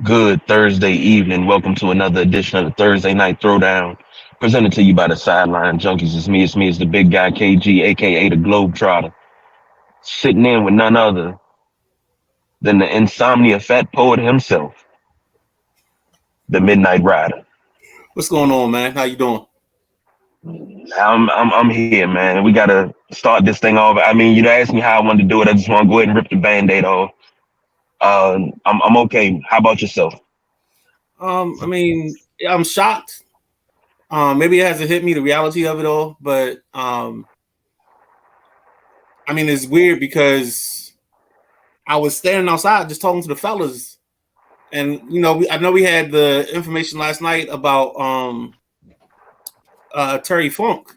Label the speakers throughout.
Speaker 1: Good Thursday evening. Welcome to another edition of the Thursday Night Throwdown, presented to you by the Sideline Junkies. It's me, it's the big guy KG, aka the Globetrotter, sitting in with none other than the insomnia fat poet himself, the Midnight Rider.
Speaker 2: What's going on, man? How you doing?
Speaker 1: I'm here, man. We gotta start this thing off. I mean, you asked me how I wanted to do it. I just want to go ahead and rip the Band-Aid off. I'm okay. How about yourself?
Speaker 2: I'm shocked. Maybe it hasn't hit me the reality of it all, but it's weird because I was standing outside just talking to the fellas, and I know we had the information last night about Terry Funk.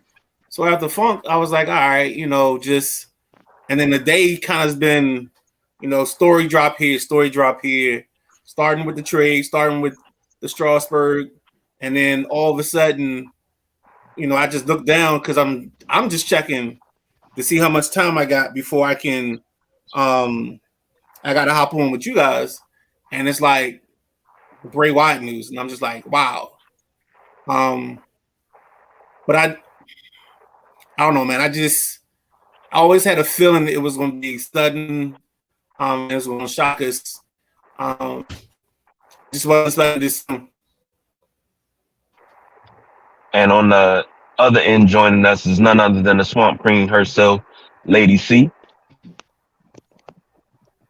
Speaker 2: So after Funk, I was like, all right, and then the day kind of has been, story drop here, starting with the trade, starting with the Strasburg, and then all of a sudden, I just looked down because I'm just checking to see how much time I got before I can I gotta hop on with you guys, and it's like Bray Wyatt news, and I'm just like, wow. But I don't know, man. I always had a feeling it was going to be sudden. It was going to shock us. Just wasn't expecting this.
Speaker 1: And on the other end, joining us is none other than the Swamp Queen herself, Lady C.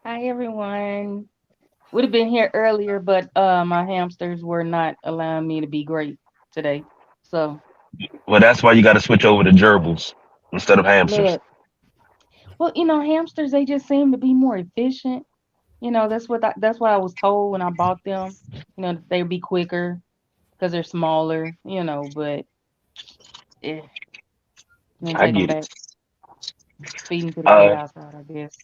Speaker 3: Hi everyone. Would have been here earlier, but my hamsters were not allowing me to be great today. So
Speaker 1: Well, that's why you got to switch over to gerbils instead of hamsters.
Speaker 3: look, well, hamsters they just seem to be more efficient. That's what I was told when I bought them. That they'd be quicker because they're smaller. But eh, then
Speaker 1: I
Speaker 3: take them
Speaker 1: get
Speaker 3: back,
Speaker 1: it.
Speaker 3: feed them to the
Speaker 1: Uh,
Speaker 3: chaos out, I guess.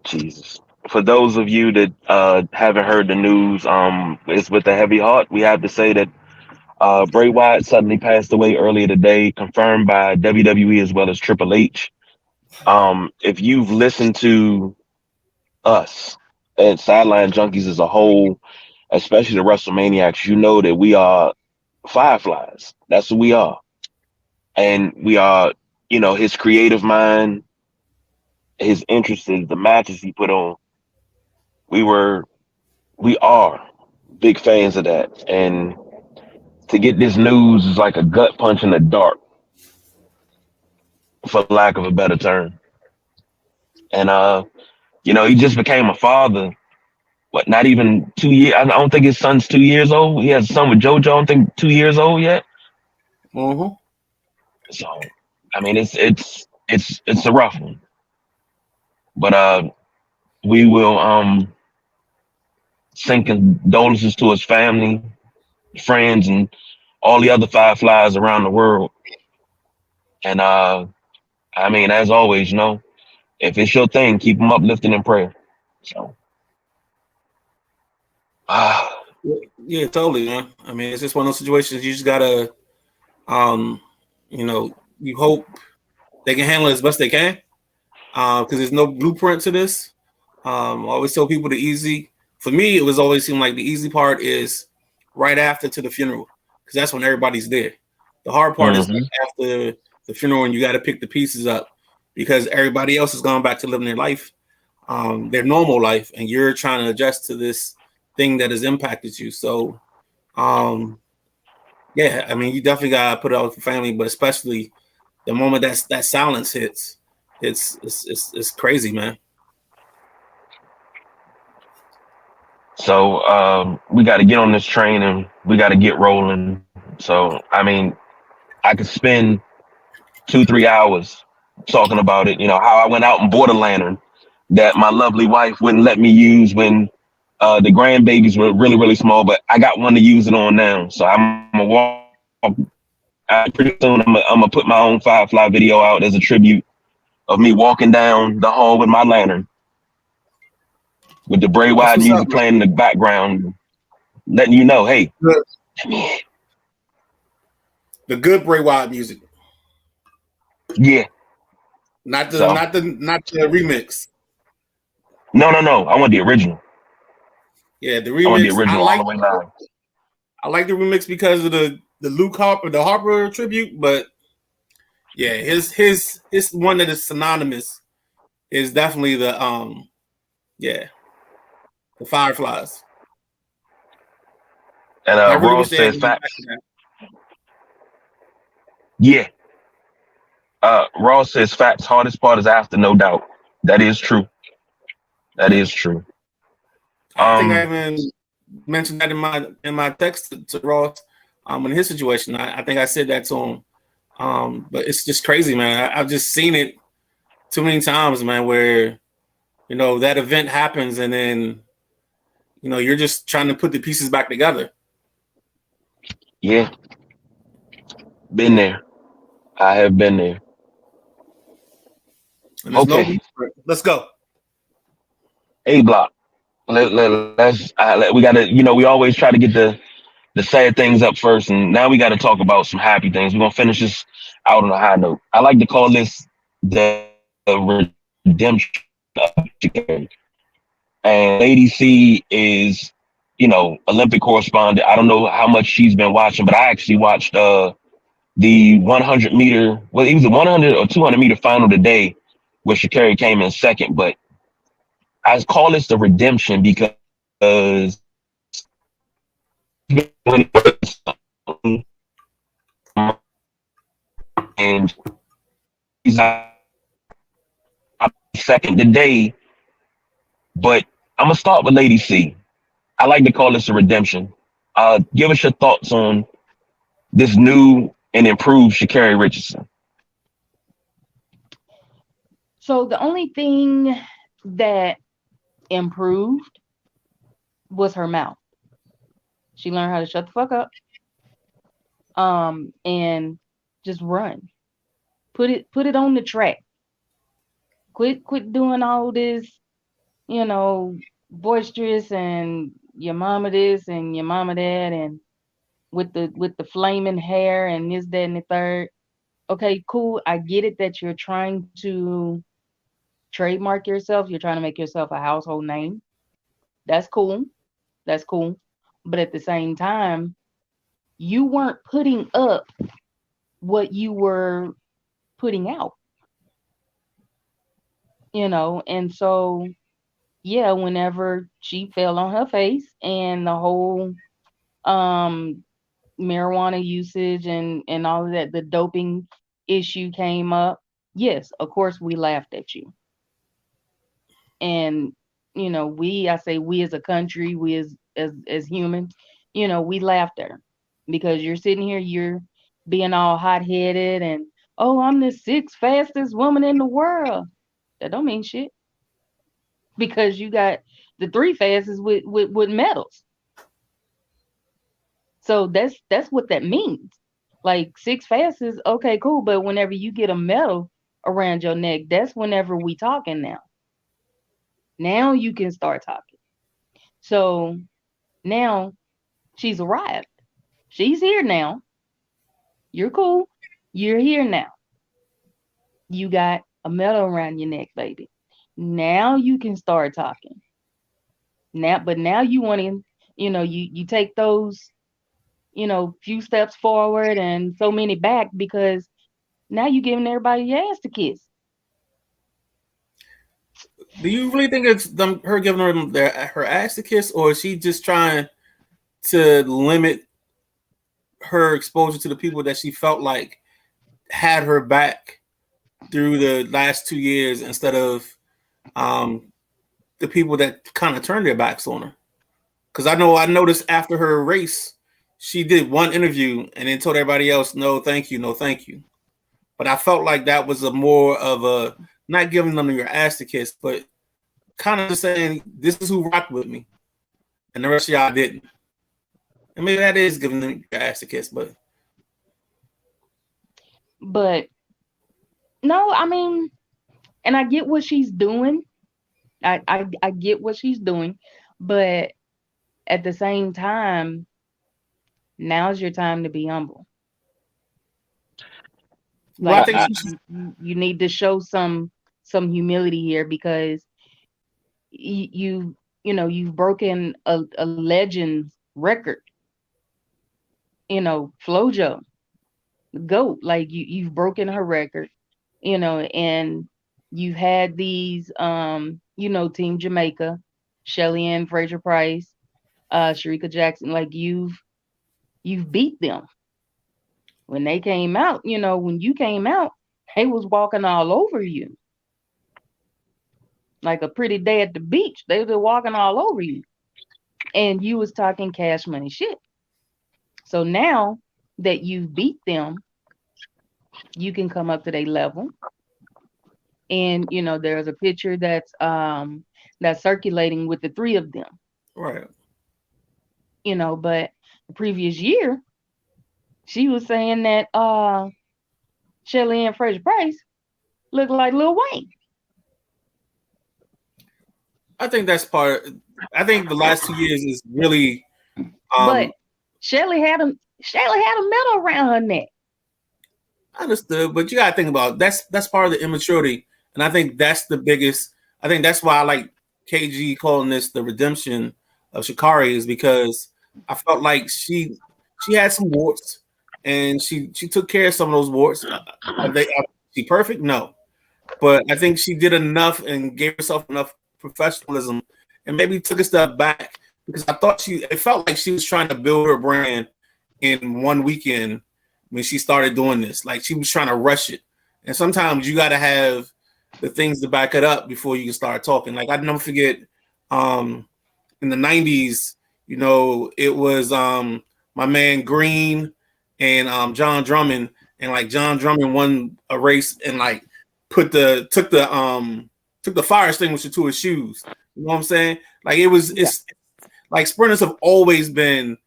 Speaker 1: Jesus. For those of you that haven't heard the news, it's with a heavy heart. We have to say that Bray Wyatt suddenly passed away earlier today, confirmed by WWE as well as Triple H. If you've listened to us at Sideline Junkies as a whole, especially the WrestleManiacs, you know that we are fireflies. That's what we are. And we are, his creative mind, his interests, the matches he put on. We were, we are big fans of that. And to get this news is like a gut punch in the dark, for lack of a better term. And he just became a father. What? Not even 2 years. I don't think his son's 2 years old. He has a son with JoJo. I don't think 2 years old yet.
Speaker 2: Mm-hmm.
Speaker 1: So, I mean, it's a rough one. But we will send condolences to his family, friends, and all the other fireflies around the world. And as always, if it's your thing, keep them uplifted in prayer. So,
Speaker 2: Yeah, totally, man. It's just one of those situations you just gotta, you hope they can handle it as best they can, because there's no blueprint to this. I always tell people for me, it was always seemed like the easy part is right after to the funeral, because that's when everybody's there. The hard part is after the funeral, and you got to pick the pieces up because everybody else has gone back to living their life, their normal life, and you're trying to adjust to this thing that has impacted you. So, you definitely got to put it out with your family, but especially the moment that silence hits, it's crazy, man.
Speaker 1: So we got to get on this train and we got to get rolling. So, I could spend 2-3 hours talking about it. How I went out and bought a lantern that my lovely wife wouldn't let me use when the grandbabies were really, really small, but I got one to use it on now. So I'm going to walk. Pretty soon, I'm gonna put my own Firefly video out as a tribute of me walking down the hall with my lantern, with the Bray Wyatt music playing in the background, letting you know, hey,
Speaker 2: the good Bray Wyatt music.
Speaker 1: Yeah.
Speaker 2: Not the remix.
Speaker 1: No. I want the original.
Speaker 2: Yeah, the
Speaker 1: I want the
Speaker 2: remix.
Speaker 1: original all the way live.
Speaker 2: I like the remix because of the Luke Harper, the Harper tribute. But yeah, his one that is synonymous is definitely the yeah, the Fireflies.
Speaker 1: And
Speaker 2: I really wish
Speaker 1: Ross
Speaker 2: they had
Speaker 1: says
Speaker 2: went back
Speaker 1: facts.
Speaker 2: to that.
Speaker 1: Yeah. Ross says facts. Hardest part is after, no doubt. That is true. That
Speaker 2: Yeah,
Speaker 1: is true.
Speaker 2: I think I
Speaker 1: Um,
Speaker 2: even mentioned that in my text to Ross. In his situation, I think I said that to him. But it's just crazy, man. I've just seen it too many times, man, where that event happens and then you're just trying to put the pieces back together.
Speaker 1: yeah, been there. I have been there.
Speaker 2: And there's no
Speaker 1: Okay,
Speaker 2: need for it. Let's go.
Speaker 1: A block. We gotta. We always try to get the sad things up first, and now we got to talk about some happy things. We're gonna finish this out on a high note. I like to call this the redemption of Shakari. And Lady C is, Olympic correspondent. I don't know how much she's been watching, but I actually watched the 100 meter, well, it was a 100 or 200-meter final today where Shakari came in second. But I call this the redemption because and she's second today. But I'm gonna start with Lady C. I like to call this a redemption. Give us your thoughts on this new and improved Sha'Carri Richardson.
Speaker 3: So the only thing that improved was her mouth. She learned how to shut the fuck up, and just run. Put it on the track. Quit doing all this, you know, boisterous and your mama this and your mama that, and with the flaming hair and this, that, and the third. Okay, cool. I get it that you're trying to trademark yourself. You're trying to make yourself a household name. That's cool. That's cool. But at the same time, you weren't putting up what you were putting out, and so yeah, whenever she fell on her face and the whole um marijuana usage and all of that, the doping issue came up, yes, of course we laughed at you. And I say we as a country, we as humans, we laughed at her because you're sitting here, you're being all hot-headed and, oh, I'm the sixth fastest woman in the world. That don't mean shit because you got the three fastest with medals. So that's what that means. Like six fastest, okay, cool, but whenever you get a medal around your neck, that's whenever we talking now. Now you can start talking. So now she's arrived. She's here now. You're cool. You're here now. You got a medal around your neck, baby. Now you can start talking. But now you want to, you take those, few steps forward and so many back because now you're giving everybody your ass to kiss.
Speaker 2: Do you really think it's her giving her ass to kiss, or is she just trying to limit her exposure to the people that she felt like had her back through the last 2 years instead of um, the people that kind of turned their backs on her? Because I noticed after her race, she did one interview and then told everybody else, "No, thank you, no, thank you." But I felt like that was a more of a not giving them your ass to kiss, but kind of saying, "This is who rocked with me," and the rest of y'all didn't. And maybe that is giving them your ass to kiss, but
Speaker 3: But no, I mean, and I get what she's doing. I get what she's doing, but at the same time, now's your time to be humble.
Speaker 2: well, I
Speaker 3: Like
Speaker 2: think
Speaker 1: I,
Speaker 3: you need to show some humility here because you you've broken a legend's record, Flojo, the GOAT, like you've broken her record, and you've had these, Team Jamaica, Shelly Ann Fraser Price, Sharika Jackson, like you've beat them. When they came out, when you came out, they was walking all over you like a pretty day at the beach. They were walking all over you, and you was talking cash money shit. So now that you've beat them, you can come up to their level. And there's a picture that's circulating with the three of them.
Speaker 2: Right.
Speaker 3: But the previous year, she was saying that Shelly Ann Fraser Price looked like Lil Wayne.
Speaker 2: I think that's part. I think the last 2 years is really.
Speaker 3: But Shelly had a medal around her neck.
Speaker 2: I understood, but you gotta think about that's part of the immaturity, and I think that's the biggest. I think that's why I like KG calling this the redemption of Shikari, is because I felt like she had some warts, and she took care of some of those warts. Are she perfect? No, but I think she did enough and gave herself enough professionalism, and maybe took a step back, because I thought it felt like she was trying to build her brand in one weekend when she started doing this. Like, she was trying to rush it, and sometimes you got to have the things to back it up before you can start talking. Like, I never forget, in the 90s, it was my man Green and John Drummond, and like John Drummond won a race and like took the fire extinguisher to his shoes. You know what I'm saying? Like, it's like sprinters have always been,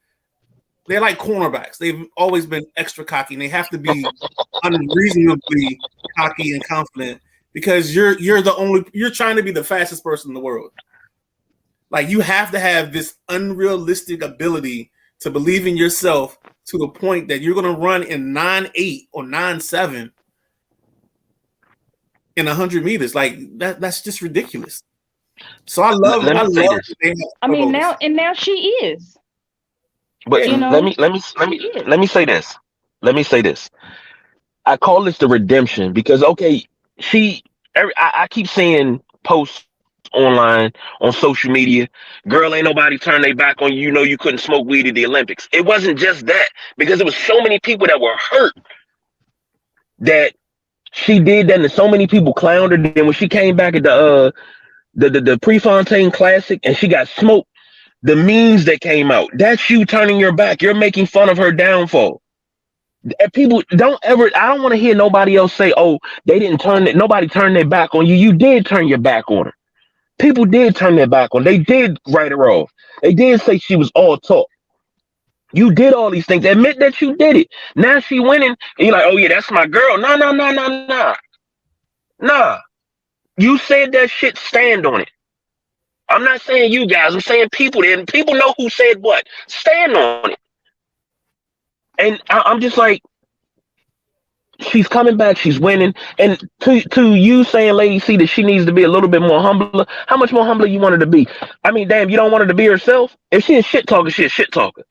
Speaker 2: they're like cornerbacks. They've always been extra cocky, and they have to be unreasonably cocky and confident, because you're trying to be the fastest person in the world. Like, you have to have this unrealistic ability to believe in yourself to the point that you're going to run in 9.8 or 9.7 in 100 meters. Like, that's just ridiculous. So I love
Speaker 1: Let me say this.
Speaker 3: I mean, now she is.
Speaker 1: But
Speaker 2: Yeah.
Speaker 1: let me say this. Let me say this. I call this the redemption because okay, I keep seeing posts online on social media. Girl, ain't nobody turn their back on you. You know you couldn't smoke weed at the Olympics. It wasn't just that, because it was so many people that were hurt that she did that, and so many people clowned her. Then when she came back at the Prefontaine Classic and she got smoked, the memes that came out, that's you turning your back. You're making fun of her downfall. And people don't ever, I don't want to hear nobody else say, oh, they didn't turn it, nobody turned their back on you. You did turn your back on her. People did turn their back on her. They did write her off. They did say she was all talk. You did all these things. Admit that you did it. Now she winning, and you're like, oh yeah, that's my girl. No, no, no, no, no. Nah. You said that shit, stand on it. I'm not saying you guys, I'm saying people there. People know who said what. Stand on it. And I'm just like, she's coming back, she's winning. And to you saying, Lady C, that she needs to be a little bit more humbler, how much more humbler you want her to be? I mean, damn, you don't want her to be herself? If she a shit talker, she a shit talker.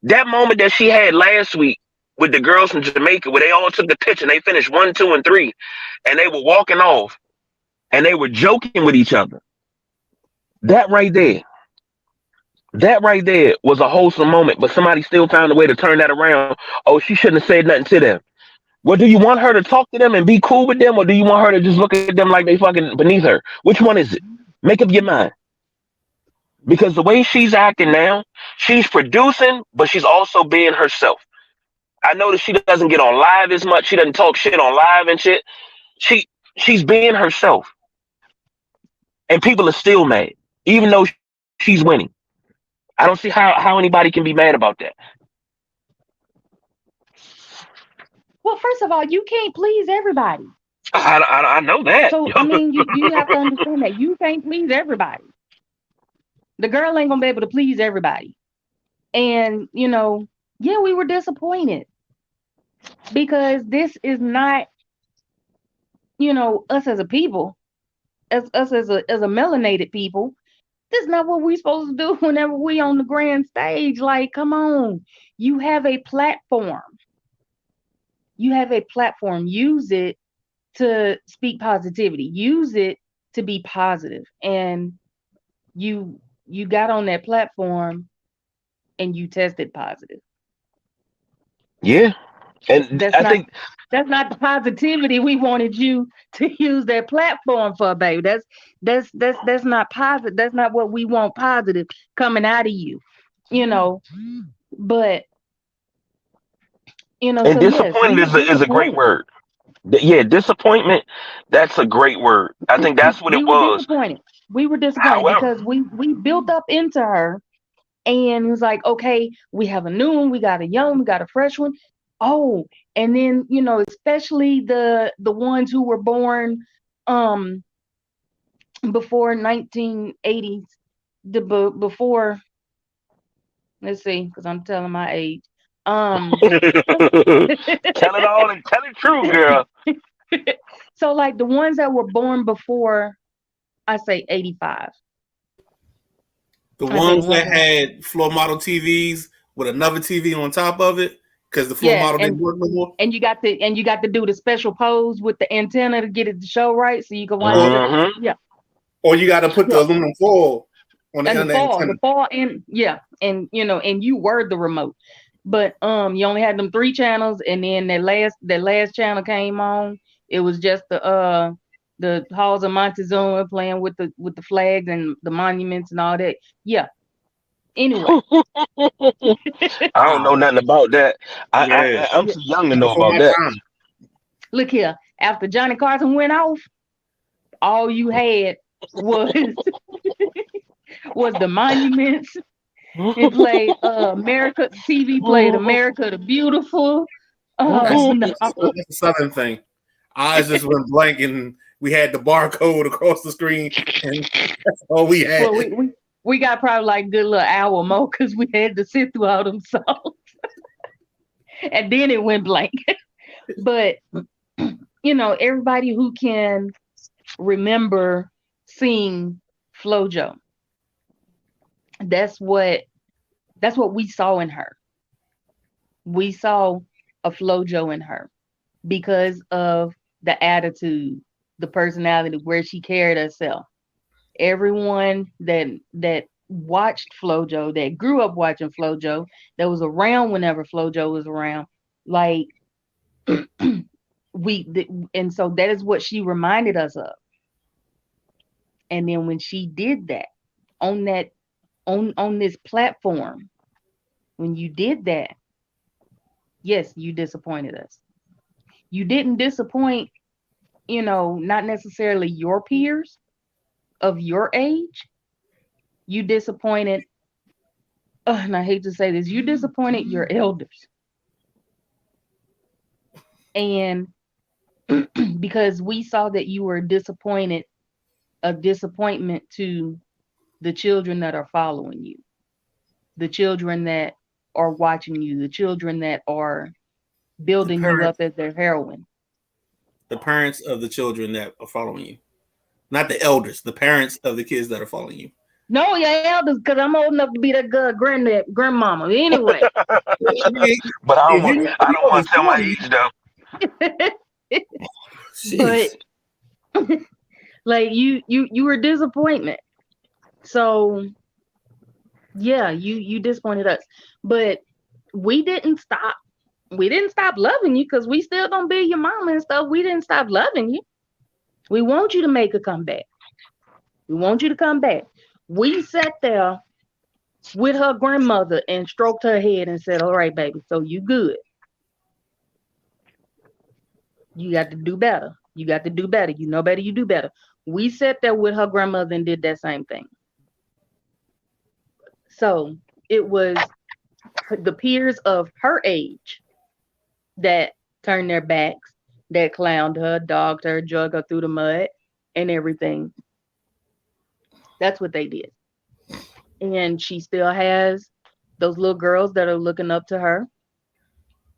Speaker 1: That moment that she had last week with the girls from Jamaica, where they all took the picture and they finished 1, 2, and 3, and they were walking off and they were joking with each other. That right there. That right there was a wholesome moment, but somebody still found a way to turn that around. Oh, she shouldn't have said nothing to them. Well, do you want her to talk to them and be cool with them, or do you want her to just look at them like they fucking beneath her? Which one is it? Make up your mind. Because the way she's acting now, she's producing, but she's also being herself. I notice she doesn't get on live as much. She doesn't talk shit on live and shit. She's being herself. And people are still mad, even though she's winning. I don't see how anybody can be mad about that.
Speaker 3: Well, first of all, you can't please everybody.
Speaker 1: I know that.
Speaker 3: So I mean, you have to understand that you can't please everybody. The girl ain't gonna be able to please everybody. And yeah, we were disappointed because this is not, us as a people, as us as a melanated people. This is not what we supposed to do whenever we on the grand stage. Like, come on. You have a platform. You have a platform. Use it to speak positivity. Use it to be positive. And you got on that platform and you tested positive.
Speaker 1: Yeah, and
Speaker 3: That's
Speaker 1: I
Speaker 3: not
Speaker 1: think,
Speaker 3: that's not the positivity we wanted you to use that platform for, baby. That's not positive. That's not what we want positive coming out of you. You know, but
Speaker 1: and
Speaker 3: so yes, we
Speaker 1: disappointed
Speaker 3: were
Speaker 1: is a great
Speaker 3: disappointed.
Speaker 1: word. Yeah, disappointment. That's a great word. I think that's what it
Speaker 3: We were
Speaker 1: was.
Speaker 3: disappointed. We were disappointed
Speaker 1: However,
Speaker 3: because we built up into her, and it was like, okay, we have a new one, we got a young one, we got a fresh one. Oh, and then especially the ones who were born um before 1980s, before, let's see, because I'm telling my age. Um,
Speaker 1: tell it all and tell it true, girl.
Speaker 3: so like the ones that were born before, I say 85.
Speaker 2: The
Speaker 3: I say the
Speaker 2: ones
Speaker 3: ones
Speaker 2: that
Speaker 3: that,
Speaker 2: had floor model TVs with another TV on top of it, because the floor
Speaker 3: yeah,
Speaker 2: model didn't work no more.
Speaker 3: and you got to do the special pose with the antenna to get it to show right, so you can watch it.
Speaker 1: Hmm.
Speaker 3: Yeah,
Speaker 2: Or you got to put the
Speaker 3: yeah.
Speaker 2: aluminum foil on
Speaker 3: And
Speaker 2: the antenna.
Speaker 3: the fall, and yeah, and and you were the remote, but you only had them three channels, and then that last channel came on. It was just the halls of Montezuma playing with the flags and the monuments and all that. Yeah. Anyway,
Speaker 1: I don't know
Speaker 2: Wow.
Speaker 1: nothing about that.
Speaker 2: Yeah.
Speaker 1: I'm
Speaker 3: yeah.
Speaker 1: too young to
Speaker 2: That's
Speaker 1: know
Speaker 2: before
Speaker 1: about
Speaker 2: my
Speaker 1: that.
Speaker 2: time.
Speaker 3: Look here. After Johnny Carson went off, all you had was was the monuments. It played America TV played America the Beautiful. No.
Speaker 2: That's a southern thing. Eyes just went blank, and we had the barcode across the screen, and that's all we had.
Speaker 3: Well, we got probably like a good little hour more because we had to sit through all them songs, and then it went blank. But everybody who can remember seeing FloJo, that's what we saw in her. We saw a FloJo in her because of the attitude, the personality, where she carried herself. Everyone that watched FloJo, that grew up watching FloJo, that was around whenever FloJo was around, like and so that is what she reminded us of. And then when she did that on this platform, when you did that, yes, you disappointed us. You didn't disappoint, not necessarily your peers of your age. You disappointed, and I hate to say this, you disappointed your elders. And because we saw that you were disappointed, a disappointment to the children that are following you, the children that are watching you, the children that are
Speaker 2: The
Speaker 3: building you up
Speaker 2: parents,
Speaker 3: as their heroine.
Speaker 2: the parents of the children that are following you, not the elders. The parents of the kids that are following you.
Speaker 3: No, your elders, because I'm old enough to be that good granddad, grandmama. Anyway,
Speaker 2: I mean,
Speaker 1: But
Speaker 2: if you're
Speaker 1: I don't
Speaker 2: older
Speaker 1: want
Speaker 2: than
Speaker 1: to tell my
Speaker 2: 40,
Speaker 1: age though.
Speaker 3: but
Speaker 2: jeez.
Speaker 3: like you were disappointment. So yeah, you disappointed us. But we didn't stop. We didn't stop loving you because we still gonna be your mama and stuff. We didn't stop loving you. We want you to make a comeback. We want you to come back. We sat there with her grandmother and stroked her head and said, "All right, baby, so you good. You got to do better. You got to do better. You know better, you do better." We sat there with her grandmother and did that same thing. So it was the peers of her age that turned their backs, that clowned her, dogged her, drug her through the mud and everything. That's what they did. And she still has those little girls that are looking up to her.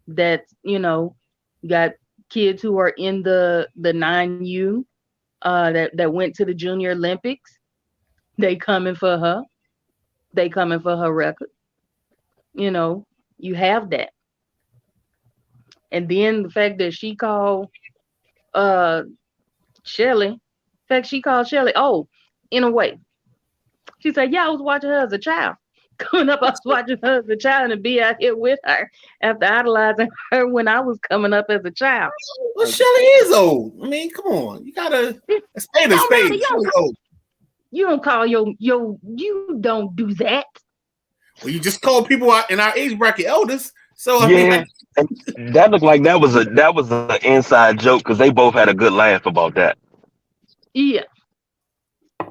Speaker 3: That, you got kids who are in the 9U that went to the Junior Olympics. They coming for her. They coming for her record. You know, you have that. And then the fact that she called uh Shelly, in fact she called Shelly, oh, in a way. She said, yeah, I was watching her as a child. Coming up, I was watching her as a child and be out here with her after idolizing her when I was coming up as a child.
Speaker 2: Well,
Speaker 3: Like,
Speaker 2: Shelly is old. I mean, come on. You gotta
Speaker 3: it
Speaker 2: spade a
Speaker 3: don't matter.
Speaker 2: spade. Shelly old.
Speaker 3: You don't call you don't do that.
Speaker 2: Well, you just call people out in our age bracket elders. So I mean,
Speaker 1: Yeah, and that looked like that was an inside joke because they both had a good laugh about that.
Speaker 3: Yeah.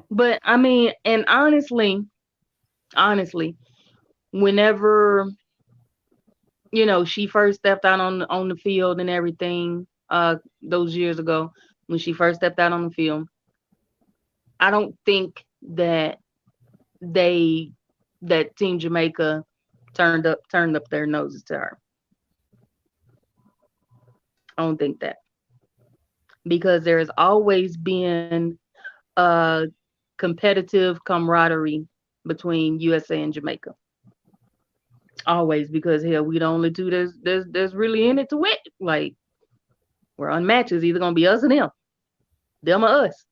Speaker 3: But I mean, and honestly, whenever she first stepped out on the field and everything, those years ago, when she first stepped out on the field, I don't think they that Team Jamaica turned up their noses to her. I don't think that, because there has always been a competitive camaraderie between USA and Jamaica. Always, because hell, we the only two that's really in it to win. Like, we're unmatched. It's either gonna be us or them or us.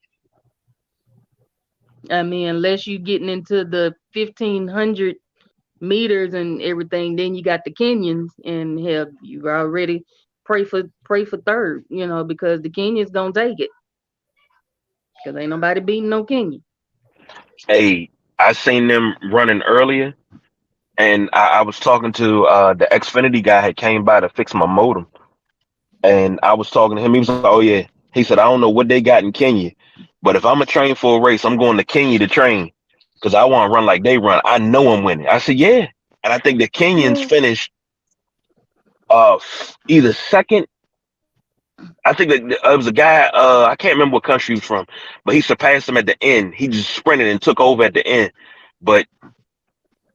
Speaker 3: I mean, unless you getting into the 1,500 meters and everything, then you got the Kenyans, and hell, you already pray for third, because the Kenyans gonna take it, because ain't nobody beating no Kenyan.
Speaker 1: Hey, I seen them running earlier, and I was talking to the Xfinity guy had came by to fix my modem, and I was talking to him. He was like, "Oh yeah," he said, "I don't know what they got in Kenya, but if I'm a train for a race, I'm going to Kenya to train because I want to run like they run. I know I'm winning." I said, "Yeah," and I think the Kenyans
Speaker 3: Yeah,
Speaker 1: finished either second. I think that it was a guy. I can't remember what country he was from, but he surpassed him at the end. He just sprinted and took over at the end. But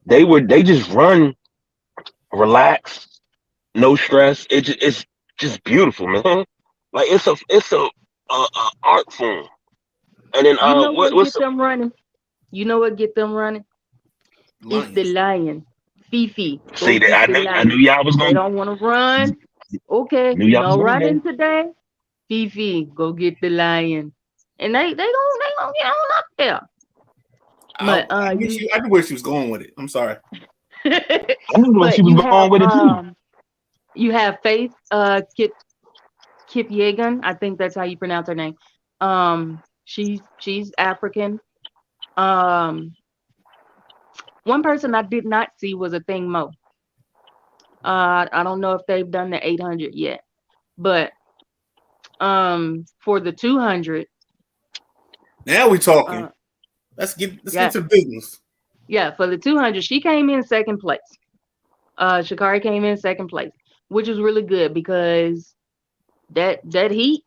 Speaker 1: they just run, relax, no stress. It's just beautiful, man. Like it's a art form. And then
Speaker 3: you know what
Speaker 1: what's
Speaker 3: get them running? You know what get them running? It's the
Speaker 2: Lions.
Speaker 3: lion. Fifi, go
Speaker 1: see that
Speaker 3: get the
Speaker 1: I knew
Speaker 3: lion.
Speaker 1: y'all was
Speaker 3: They
Speaker 1: gonna
Speaker 3: don't want to run. Okay,
Speaker 1: knew y'all was
Speaker 3: no
Speaker 1: going there.
Speaker 3: running today. Fifi, go get the lion. And they gonna get on up there. But
Speaker 2: I knew where she was going with it. I'm sorry.
Speaker 1: I knew where she
Speaker 3: but
Speaker 1: was going with it too.
Speaker 3: you have Faith Kip Yegan. I think that's how you pronounce her name. She's African. Um One person I did not see was a thing Mo. I don't know if they've done the 800 yet, but for the 200,
Speaker 2: Now we talking.
Speaker 3: uh,
Speaker 2: Let's get
Speaker 3: yeah,
Speaker 2: to business.
Speaker 3: yeah, for the 200, she came in second place. Shakari came in second place, which is really good because that heat,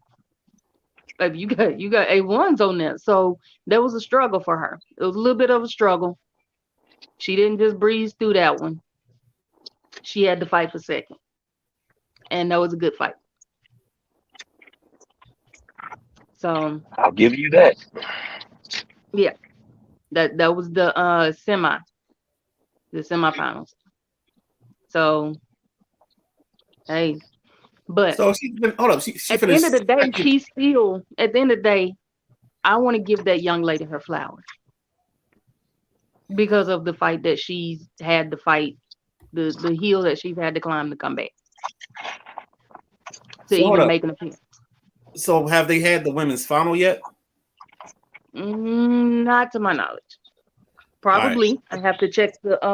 Speaker 3: like, you got A1s on there, so that was a struggle for her. It was a little bit of a struggle. She didn't just breeze through that one. She had to fight for second, and that was a good fight. So
Speaker 1: I'll give you that.
Speaker 3: yeah, that was the semifinals. So hey, but
Speaker 2: So hold up. She
Speaker 3: at the end
Speaker 2: finished
Speaker 3: of the day,
Speaker 2: second.
Speaker 3: at the end of the day, I want to give that young lady her flowers because of the fight that she's had to fight, the hill that she's had to climb to come back to
Speaker 2: So hold
Speaker 3: even
Speaker 2: up.
Speaker 3: make an appearance.
Speaker 2: So have they had the women's final yet?
Speaker 3: Not to my knowledge.
Speaker 2: All right.
Speaker 3: Probably. I have to check the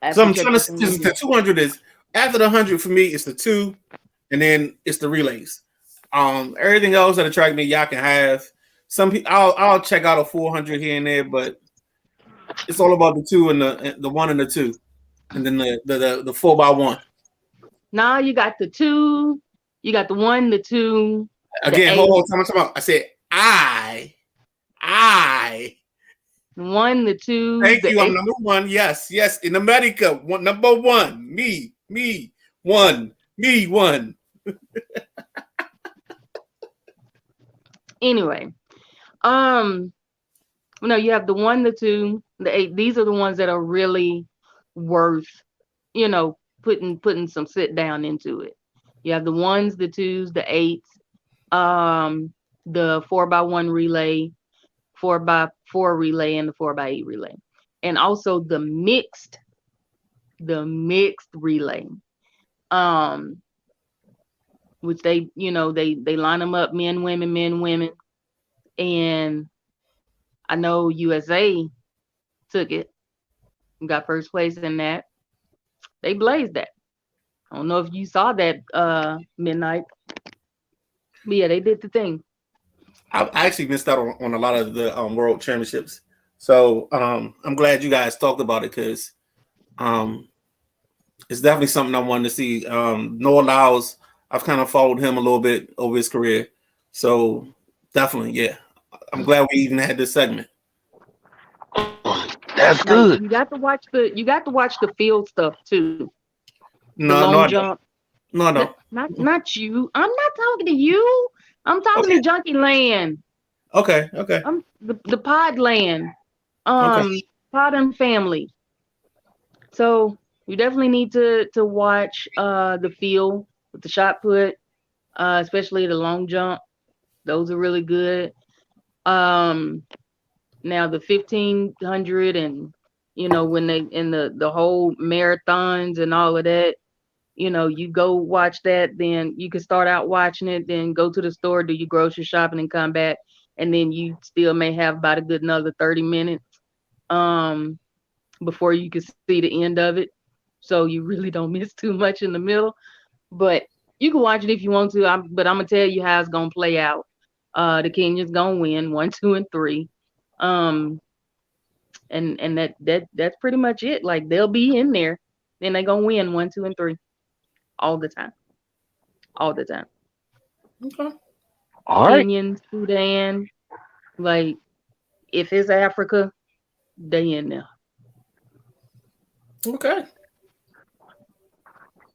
Speaker 3: I have
Speaker 2: So
Speaker 3: to
Speaker 2: I'm
Speaker 3: check
Speaker 2: trying
Speaker 3: the
Speaker 2: to.
Speaker 3: thing
Speaker 2: The
Speaker 3: again.
Speaker 2: 200 is after the 100 for me. It's the two, and then it's the relays. Everything else that attract me, y'all can have. Some people, I'll check out a 400 here and there, but it's all about the two and the one and the two, and then the 4x1.
Speaker 3: Now you got the two, you got the one, the two, the
Speaker 2: Again, hold
Speaker 3: eight,
Speaker 2: on, time out. I said I.
Speaker 3: the one, the two,
Speaker 2: Thank
Speaker 3: the
Speaker 2: you. I'm
Speaker 3: eight.
Speaker 2: number one. Yes, yes. In America, number one. Me, one. Me, one.
Speaker 3: Anyway, um, No, you have the one, the two, the eight. These are the ones that are really worth, putting some sit down into it. You have the ones, the twos, the eights, um, the 4x1 relay, 4x4 relay, and the 4x8 relay, and also the mixed relay. Um, which they line them up, men, women, and I know USA took it, got first place in that. They blazed that. I don't know if you saw that midnight, but yeah, they did the thing.
Speaker 2: I actually missed out on a lot of the world championships. So I'm glad you guys talked about it because um, it's definitely something I wanted to see. Noah Lyles, I've kind of followed him a little bit over his career. So definitely, yeah. I'm glad we even had this segment.
Speaker 1: That's
Speaker 3: Now
Speaker 1: good.
Speaker 3: you got to watch the field stuff too. The
Speaker 2: No, no,
Speaker 3: long
Speaker 2: I don't.
Speaker 3: jump.
Speaker 2: No, no.
Speaker 3: Not you. I'm not talking to you. I'm talking
Speaker 2: Okay,
Speaker 3: to Junkie Land.
Speaker 2: okay,
Speaker 3: The Pod Land.
Speaker 2: okay.
Speaker 3: Pod and Family. So you definitely need to watch the field with the shot put, especially the long jump. Those are really good. Um, Now the 1500 and when they in the whole marathons and all of that, you go watch that, then you can start out watching it, then go to the store, do your grocery shopping and come back, and then you still may have about a good another 30 minutes um before you can see the end of it. So you really don't miss too much in the middle. But you can watch it if you want to. But I'm gonna tell you how it's gonna play out. The Kenyans gonna win 1, 2, and 3. Um, and that's pretty much it. Like they'll be in there, then they gonna win 1, 2, and 3 all the time, all the time.
Speaker 2: Okay.
Speaker 1: All right.
Speaker 3: Kenyan, Sudan, like if it's Africa, they in there.
Speaker 2: Okay.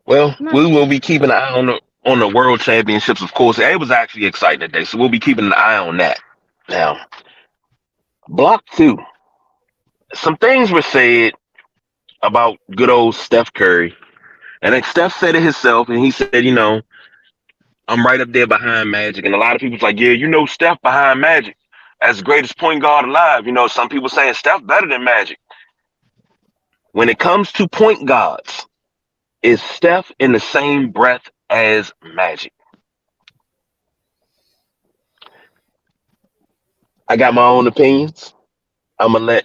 Speaker 1: Well,
Speaker 3: Not
Speaker 1: we will be keeping an eye on the world championships. Of course, it was actually exciting today, so we'll be keeping an eye on that. Now, block two. Some things were said about good old Steph Curry, and then Steph said it himself, and he said, I'm right up there behind Magic, and a lot of people's like, yeah, Steph behind Magic as the greatest point guard alive. Some people saying Steph better than Magic. When it comes to point guards, is Steph in the same breath as Magic? I got my own opinions. I'm gonna let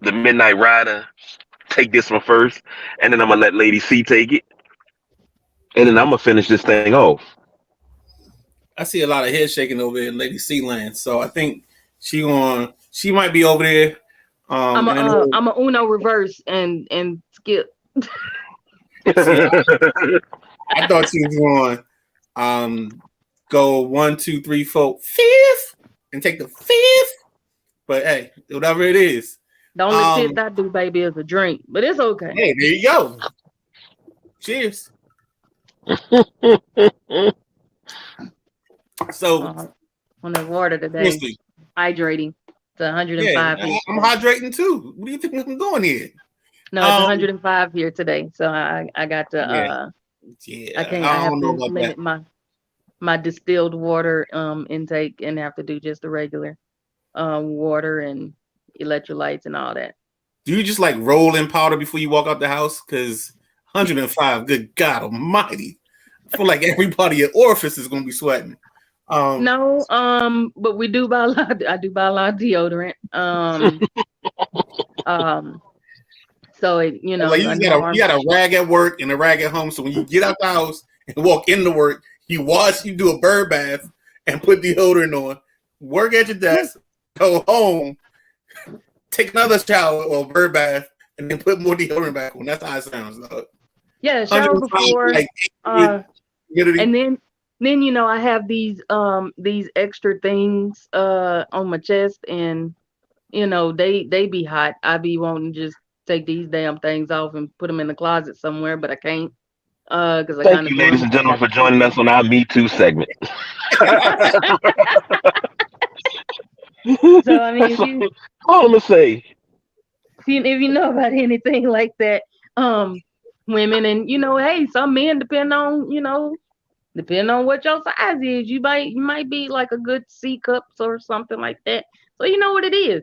Speaker 1: the Midnight Rider take this one first, and then I'm gonna let Lady C take it, and then I'm gonna finish this thing off.
Speaker 2: I see a lot of head shaking over in Lady C land, so I think she might be over there. And I know,
Speaker 3: I'm a Uno reverse and skip.
Speaker 2: see, I thought she was going go 1, 2, 3, 4, fifth, and take the fifth. But hey, whatever it is,
Speaker 3: The only fifth I do, baby, is a drink, but it's okay.
Speaker 2: hey, there you go. Cheers. So
Speaker 3: On the water today,
Speaker 2: honestly,
Speaker 3: hydrating. It's
Speaker 2: yeah,
Speaker 3: 105 here.
Speaker 2: I'm hydrating too. What do you think I'm doing here?
Speaker 3: No, it's 105 here today, so I got to
Speaker 2: Yeah,
Speaker 3: I can't. I
Speaker 2: I
Speaker 3: have
Speaker 2: don't
Speaker 3: to
Speaker 2: know about
Speaker 3: limit
Speaker 2: that.
Speaker 3: my distilled water intake and have to do just the regular water and electrolytes and all that.
Speaker 2: Do you just like roll in powder before you walk out the house? Because 105, good God Almighty, I feel like everybody at Orifice is gonna be sweating.
Speaker 3: No, but we do buy a lot. I do buy a lot of deodorant. Um, so
Speaker 2: Like
Speaker 3: I
Speaker 2: you
Speaker 3: know
Speaker 2: got a rag at work and a rag at home. So when you get out the house and walk into work, you do a bird bath and put deodorant on. Work at your desk, go home, take another shower or bird bath, and then put more deodorant back on. That's how it sounds.
Speaker 3: yeah, shower
Speaker 2: 105,
Speaker 3: before,
Speaker 2: like,
Speaker 3: and
Speaker 2: humidity.
Speaker 3: then I have these extra things on my chest, and they be hot. I be wanting to just take these damn things off and put them in the closet somewhere, but I can't because I
Speaker 1: Thank
Speaker 3: kind of
Speaker 1: you,
Speaker 3: grew
Speaker 1: ladies
Speaker 3: 'em.
Speaker 1: and
Speaker 3: I
Speaker 1: gentlemen,
Speaker 3: got
Speaker 1: for
Speaker 3: the feet
Speaker 1: joining us
Speaker 3: in.
Speaker 1: on our Me Too segment.
Speaker 3: So I mean,
Speaker 1: That's all I'm gonna say.
Speaker 3: if you know about anything like that, um, women and hey, some men depending on what your size is, you might be like a good C cups or something like that. So you know what it is.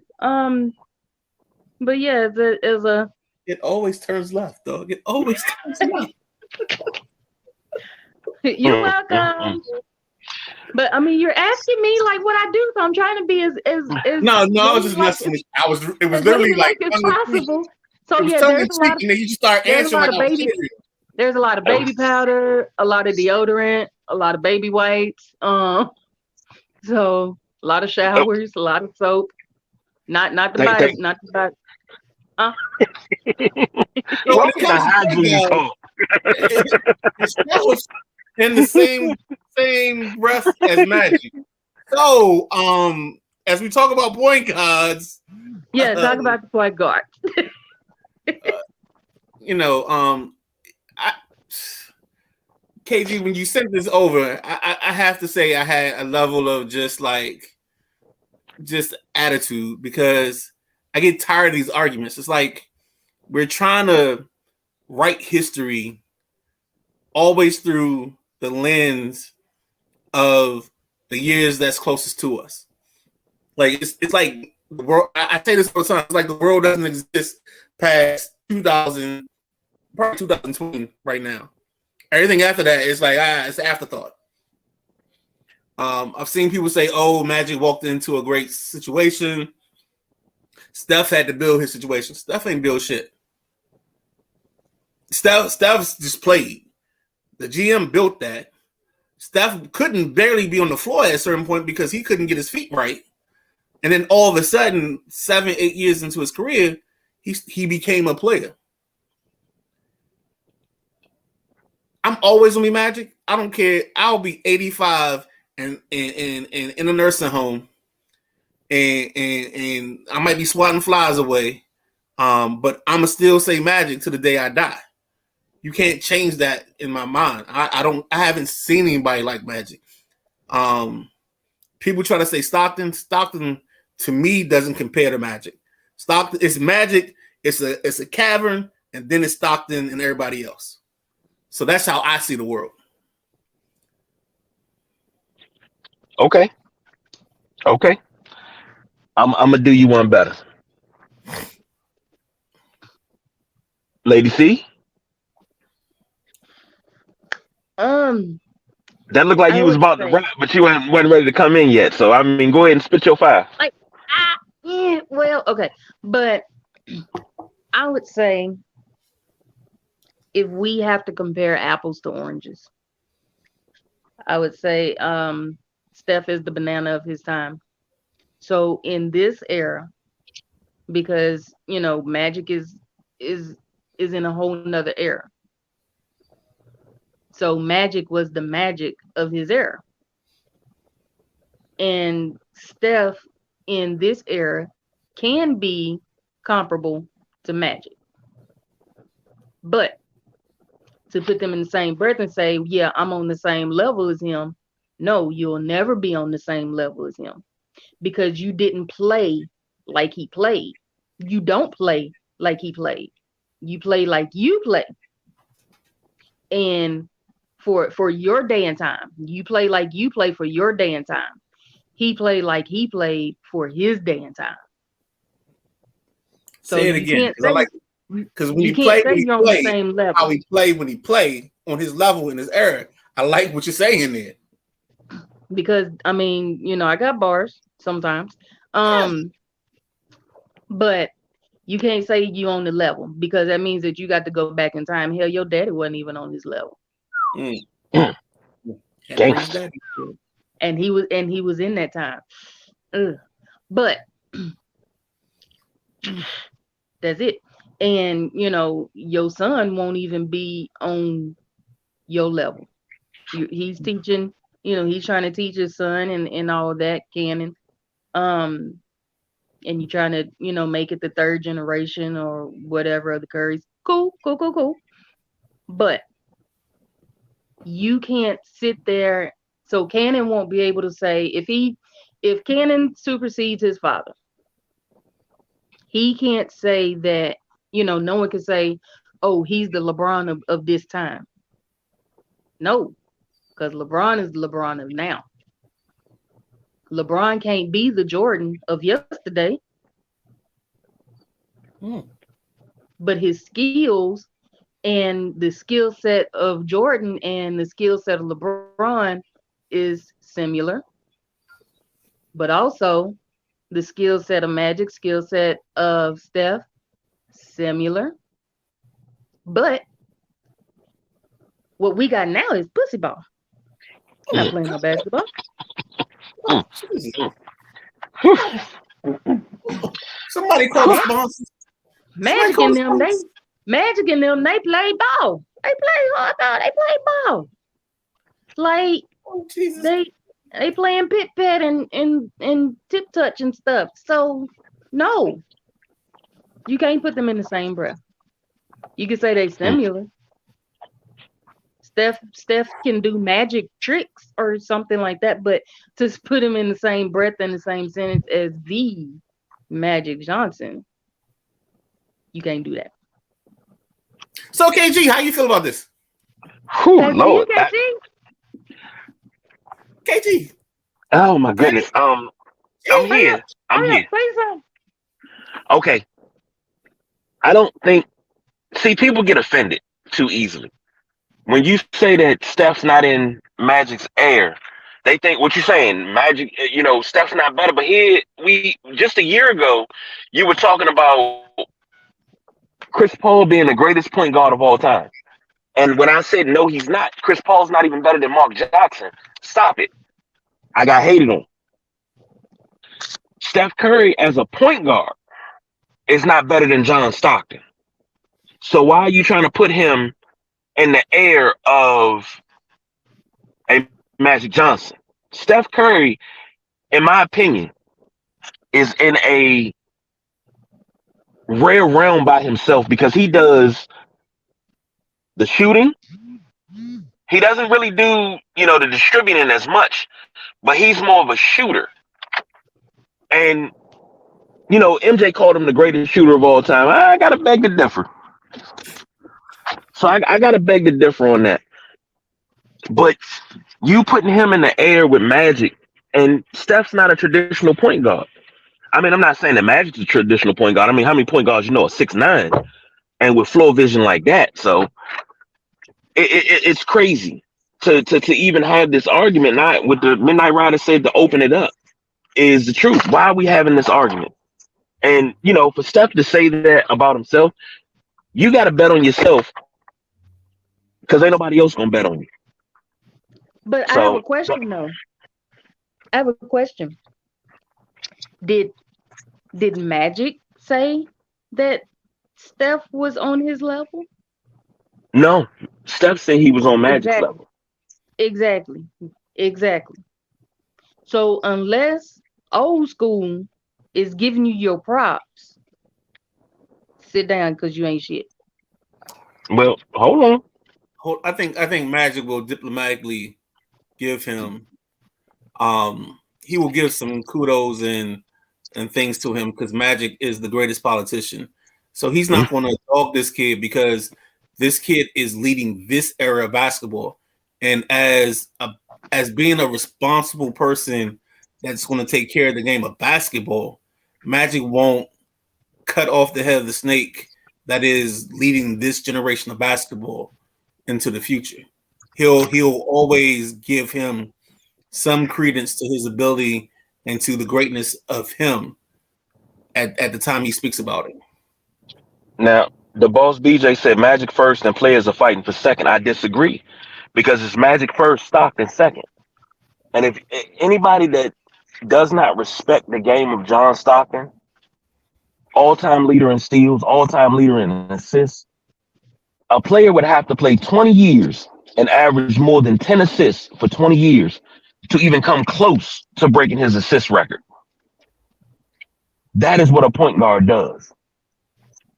Speaker 3: But yeah, as a
Speaker 2: It always turns left, dog. It always turns left.
Speaker 3: you're
Speaker 1: Mm, mm, mm.
Speaker 3: welcome. But I mean, you're asking me like what I do, so I'm trying to be as
Speaker 2: No, no, I was just
Speaker 3: ladylike
Speaker 2: messing with you. It was
Speaker 3: as
Speaker 2: literally like
Speaker 3: ladylike as
Speaker 2: tongue in cheek.
Speaker 3: possible. So
Speaker 2: It was
Speaker 3: yeah,
Speaker 2: tongue in cheek, and then you just start
Speaker 3: there's a
Speaker 2: answering
Speaker 3: lot
Speaker 2: like
Speaker 3: of
Speaker 2: I was
Speaker 3: baby
Speaker 2: serious.
Speaker 3: there's a lot of baby powder, a lot of deodorant, a lot of baby wipes. So a lot of
Speaker 1: Oh,
Speaker 3: showers, a lot of soap. Not to
Speaker 1: thank,
Speaker 3: buy,
Speaker 1: thank.
Speaker 3: not to buy. Uh,
Speaker 2: So when it
Speaker 1: Welcome to
Speaker 2: comes to
Speaker 1: hygiene
Speaker 2: Throwdown,
Speaker 1: talk.
Speaker 2: it's still in the same breath as Magic. So, as we talk about point guards,
Speaker 3: yeah,
Speaker 2: uh,
Speaker 3: talk about the point guard.
Speaker 2: uh, you know, I, KG, when you sent this over, I have to say I had a level of just attitude because I get tired of these arguments. It's like we're trying to write history always through the lens of the years that's closest to us. Like it's like the world. I say this all the time. It's like the world doesn't exist past 2000, probably 2020 right now. Everything after that is like it's an afterthought. I've seen people say, "Oh, Magic walked into a great situation. Steph had to build his situation. Steph ain't build shit. Steph's just played. The GM built that. Steph couldn't barely be on the floor at a certain point because he couldn't get his feet right. And then all of a sudden, 7, 8 years into his career, he became a player. I'm always gonna be Magic. I don't care. I'll be 85 and in a nursing home, and I might be swatting flies away. But I'ma still say Magic to the day I die. You can't change that in my mind. I haven't seen anybody like Magic. People try to say Stockton. Stockton to me doesn't compare to Magic. Stockton, it's Magic. It's a cavern, and then it's Stockton and everybody else. So that's how I see the world.
Speaker 1: Okay, okay. I'm gonna do you one better, Lady C.
Speaker 3: Um,
Speaker 1: That looked like
Speaker 3: I
Speaker 1: you was
Speaker 3: would
Speaker 1: about to
Speaker 3: say
Speaker 1: rap, but you wasn't ready to come in yet. So I mean, go ahead and spit your fire.
Speaker 3: like yeah, well, okay, but I would say if we have to compare apples to oranges, I would say Steph is the banana of his time. So in this era, because Magic is is in a whole nother era. So Magic was the magic of his era. And Steph in this era can be comparable to Magic. But to put them in the same breath and say, yeah, I'm on the same level as him, no, you'll never be on the same level as him because you didn't play like he played. You don't play like he played. You play like you play. And for your day and time, you play like you play for your day and time. He played like he played for his day and time. So
Speaker 2: Say it
Speaker 3: you
Speaker 2: again,
Speaker 3: can't say
Speaker 2: because when
Speaker 3: you
Speaker 2: he
Speaker 3: can't
Speaker 2: played,
Speaker 3: say you're on the same
Speaker 2: how
Speaker 3: level
Speaker 2: he played when he played on his level in his era. I like what you're saying there.
Speaker 3: because I mean, I got bars sometimes. Um, but you can't say you on the level because that means that you got to go back in time. Hell, your daddy wasn't even on his level.
Speaker 2: Mm.
Speaker 1: Mm,
Speaker 2: Had to bring his
Speaker 1: gangster.
Speaker 2: daddy.
Speaker 3: And he was in that time. Ugh. But that's it. And your son won't even be on your level. He's teaching, he's trying to teach his son and all that canon. Um, and you're trying to, make it the third generation or whatever of the Currys. Cool, cool, cool, cool. But you can't sit there. So Cannon won't be able to say if if Cannon supersedes his father, he can't say that, no one can say, oh, he's the LeBron of this time. No, because LeBron is the LeBron of now. LeBron can't be the Jordan of yesterday, but his skills and the skill set of Jordan and the skill set of LeBron is similar, but also the skill set of Magic, skill set of Steph, similar. But what we got now is pussy ball. You're not playing no basketball.
Speaker 2: Somebody call the sponsors.
Speaker 3: Magic and them, they play ball. They play hard ball. They play ball. Like they playing pit pat and tip touch and stuff. So no, you can't put them in the same breath. You can say they similar. Steph can do magic tricks or something like that, but to put him in the same breath and the same sentence as the Magic Johnson, you can't do that.
Speaker 2: So KG, how you feel about this?
Speaker 1: Lord.
Speaker 2: KG.
Speaker 1: Oh my goodness. I'm here. Okay. I don't think. See, people get offended too easily when you say that Steph's not in Magic's air. They think what you're saying, Magic. Steph's not better. But here, we just a year ago, you were talking about Chris Paul being the greatest point guard of all time. And when I said no, he's not. Chris Paul's not even better than Mark Jackson. Stop it. I got hated on. Steph Curry as a point guard is not better than John Stockton. So why are you trying to put him in the air of a Magic Johnson? Steph Curry, in my opinion, is in a rare realm by himself because he does the shooting. He doesn't really do, the distributing as much, but he's more of a shooter. And, MJ called him the greatest shooter of all time. I got to beg to differ. So I got to beg to differ on that. But you putting him in the air with Magic, and Steph's not a traditional point guard. I mean, I'm not saying that Magic's a traditional point guard. I mean, how many point guards are 6'9", and with floor vision like that? So it's crazy to even have this argument. Not what the Midnight Rider said to open it up is the truth. Why are we having this argument? And for Steph to say that about himself, you got to bet on yourself because ain't nobody else gonna bet on you.
Speaker 3: But I have a question though. I have a question. Did Magic say that Steph was on his level?
Speaker 1: No, Steph said he was on Magic's level.
Speaker 3: Exactly. So unless old school is giving you your props, sit down because you ain't shit.
Speaker 1: Well, hold on.
Speaker 2: I think Magic will diplomatically give him. He will give some kudos and things to him because Magic is the greatest politician. So he's not going to dog this kid because this kid is leading this era of basketball, and as being a responsible person that's going to take care of the game of basketball, Magic won't cut off the head of the snake that is leading this generation of basketball into the future. He'll always give him some credence to his ability and to the greatness of him at the time he speaks about it.
Speaker 1: Now, the boss BJ said Magic first and players are fighting for second. I disagree because it's Magic first, Stockton second. And if anybody that does not respect the game of John Stockton, all-time leader in steals, all-time leader in assists, a player would have to play 20 years and average more than 10 assists for 20 years to even come close to breaking his assist record. That is what a point guard does.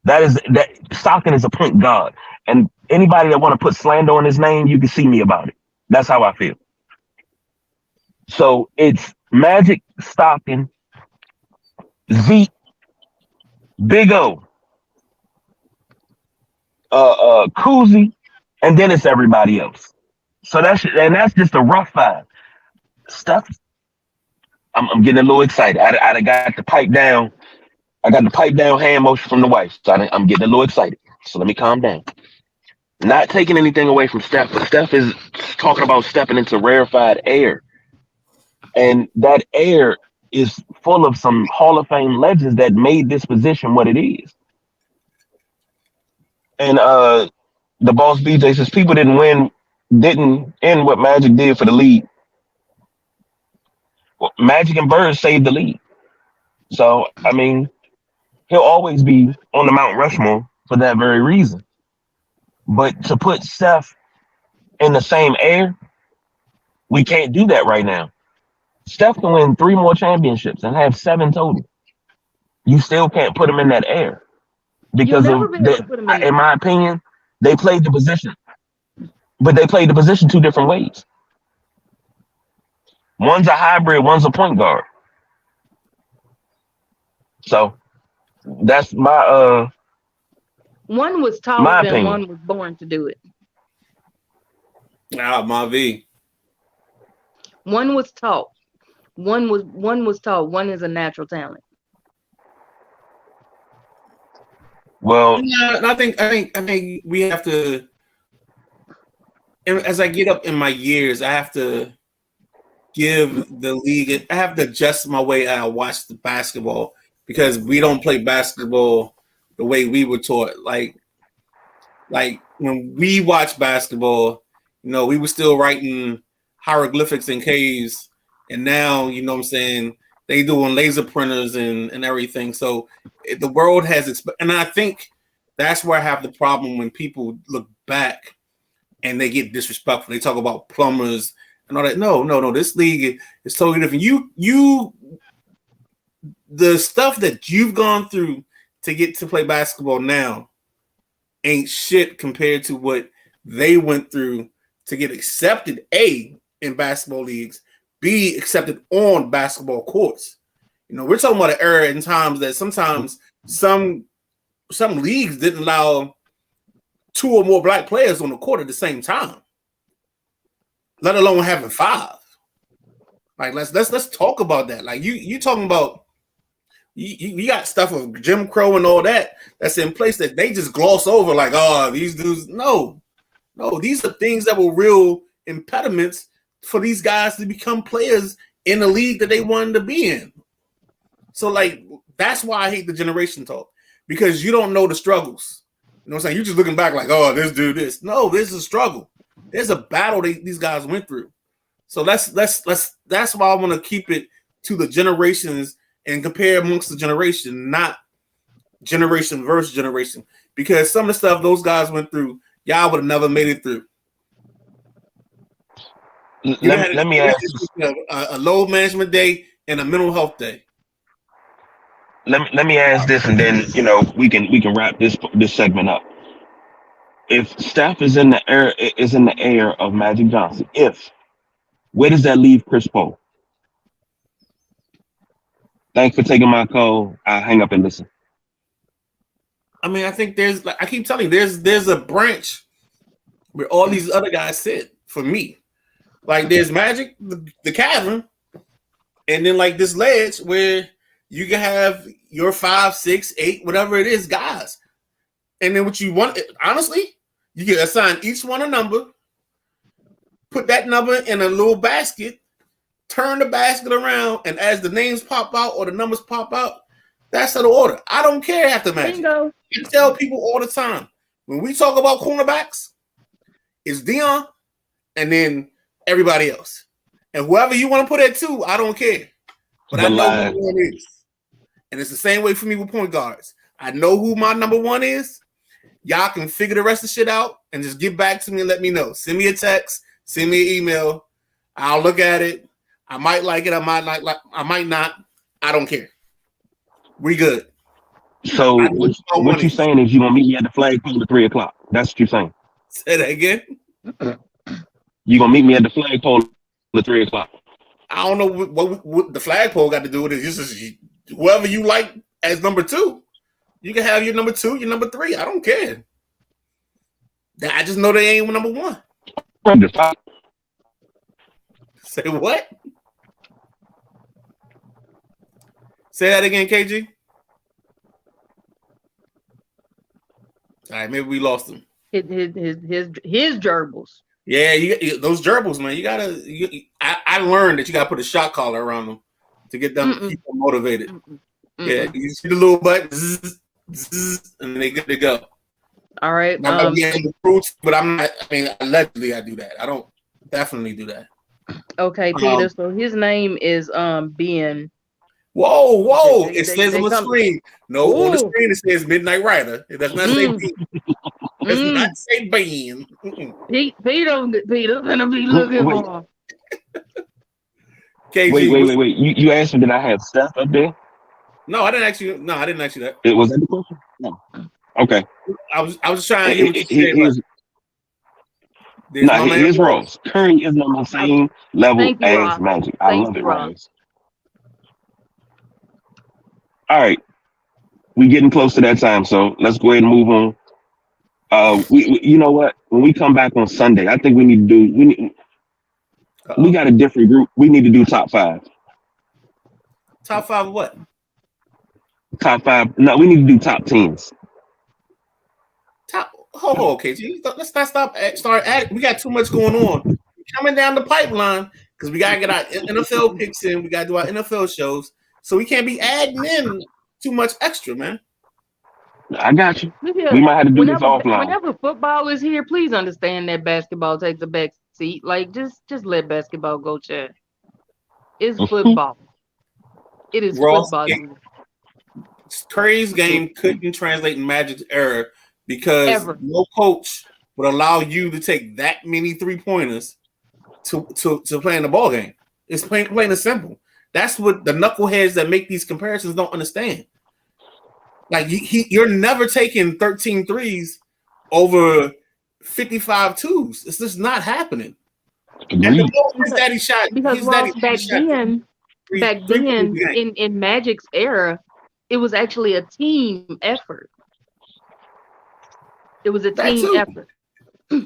Speaker 1: That Stockton is a point guard. And anybody that want to put slander on his name, you can see me about it. That's how I feel. So it's Magic, Stockton, Zeke, Big O, Koozie, and then it's everybody else. So that's just a rough five. Stuff. I'm getting a little excited. I got the pipe down. I got the pipe down hand motion from the wife, so I'm getting a little excited. So let me calm down. Not taking anything away from Steph, but Steph is talking about stepping into rarefied air, and that air is full of some Hall of Fame legends that made this position what it is. And the boss BJ says people didn't end what Magic did for the league. Well, Magic and Bird saved the league. So I mean, he'll always be on the Mount Rushmore for that very reason. But to put Steph in the same air, we can't do that right now. Steph can win 3 more championships and have 7 total. You still can't put him in that air
Speaker 3: You'll
Speaker 1: because
Speaker 3: never
Speaker 1: of
Speaker 3: be able to put him in
Speaker 1: in
Speaker 3: there.
Speaker 1: my opinion, they played the position, but they played the position 2 different ways. One's a hybrid, one's a point guard. So that's
Speaker 3: One was taught
Speaker 1: my
Speaker 3: and
Speaker 1: opinion.
Speaker 3: one was born to do it.
Speaker 2: My V.
Speaker 3: One was taught. One was taught. One is a natural talent.
Speaker 1: Well,
Speaker 2: Yeah, and I think we have to. And as I get up in my years, I have to give the league. I have to adjust my way I watch the basketball because we don't play basketball the way we were taught. Like when we watched basketball, we were still writing hieroglyphics in caves, and now what I'm saying, they doing laser printers and everything. So the world has and I think that's where I have the problem when people look back and they get disrespectful. They talk about plumbers and all that. No. This league is totally different. The stuff that you've gone through to get to play basketball now ain't shit compared to what they went through to get accepted, A, in basketball leagues, B, accepted on basketball courts. We're talking about an era in times that sometimes some leagues didn't allow 2 or more black players on the court at the same time, let alone having 5. Like let's talk about that. Like you talking about you got stuff of Jim Crow and all that's in place that they just gloss over like, oh, these dudes. No, these are things that were real impediments for these guys to become players in the league that they wanted to be in. So like that's why I hate the generation talk, because you don't know the struggles. You know what I'm saying? You're just looking back like, oh, this dude, this. No, this is a struggle. There's a battle these guys went through. So that's why I want to keep it to the generations and compare amongst the generation, not generation versus generation. Because some of the stuff those guys went through, y'all would have never made it through.
Speaker 1: let me ask
Speaker 2: a load management day and a mental health day.
Speaker 1: let me ask this, and then we can wrap this segment up. If Steph is in the air of Magic Johnson, where does that leave Chris Paul? Thanks for taking my call. I'll hang up and listen.
Speaker 2: I mean, I think I keep telling you, there's a branch where all these other guys sit for me. Like there's Magic, the cavern, and then like this ledge where you can have your 5, 6, 8, whatever it is, guys. And then what you want, honestly, you can assign each one a number, put that number in a little basket, turn the basket around, and as the names pop out or the numbers pop out, that's the order. I don't care after Magic.
Speaker 3: Bingo.
Speaker 2: I tell people all the time, when we talk about cornerbacks, it's Dion and then everybody else. And whoever you want to put at 2, I don't care. But I know who one is. And it's the same way for me with point guards. I know who my number 1 is. Y'all can figure the rest of the shit out and just get back to me and let me know. Send me a text, send me an email. I'll look at it. I might like it. I might not. I don't care. We good.
Speaker 1: So what you saying is you gonna meet me at the flagpole at 3:00. That's what you're saying.
Speaker 2: Say that again.
Speaker 1: You gonna meet me at the flagpole at 3:00.
Speaker 2: I don't know what the flagpole got to do with it. It's just whoever you like as number 2. You can have your number 2, your number 3. I don't care. I just know they ain't number 1. Say what? Say that again, KG. All right, maybe we lost him.
Speaker 3: His gerbils.
Speaker 2: Yeah, those gerbils, man. You gotta. I learned that you gotta put a shot collar around them to get them keep them motivated. Yeah, you see the little button, zzz, zzz, and they good to go.
Speaker 3: All right.
Speaker 2: But I'm not. I mean, allegedly, I do that. I don't definitely do that.
Speaker 3: Okay, Peter. So his name is Ben.
Speaker 2: Whoa! It says on the screen. No, on the screen it says Midnight Rider. It does not say Ben. It does not say Ben.
Speaker 3: Peter gonna be looking for.
Speaker 1: KG, wait. You asked me did I have stuff up there?
Speaker 2: No, I didn't ask you. No, I didn't ask you that.
Speaker 1: Was that the question? No. Okay.
Speaker 2: I was just trying to hear what you said.
Speaker 1: Here's Ross. Curry is on the same level as Magic. I love it, Ross. All right, we getting close to that time, so let's go ahead and move on. We you know what? When we come back on Sunday, I think we need to do. We got a different group. We need to do top 5.
Speaker 2: Top 5 of what?
Speaker 1: Top 5. No, we need to do top 10s.
Speaker 2: Okay. Let's not start adding. We got too much going on. Coming down the pipeline because we gotta get our NFL picks in. We gotta do our NFL shows. So we can't be adding in too much extra, man.
Speaker 1: I got you. We might have to do this offline.
Speaker 3: Whenever football is here, please understand that basketball takes a back seat. Like just let basketball go, Chad. It's football. It is football.
Speaker 2: Curry's game couldn't translate in Magic's era because no coach would allow you to take that many 3-pointers to play in the ball game. It's plain and simple. That's what the knuckleheads that make these comparisons don't understand. Like you're never taking 13 threes over 55 twos. It's just not happening. And his daddy shot
Speaker 3: because back then in Magic's era, it was actually a team effort. It was a team effort.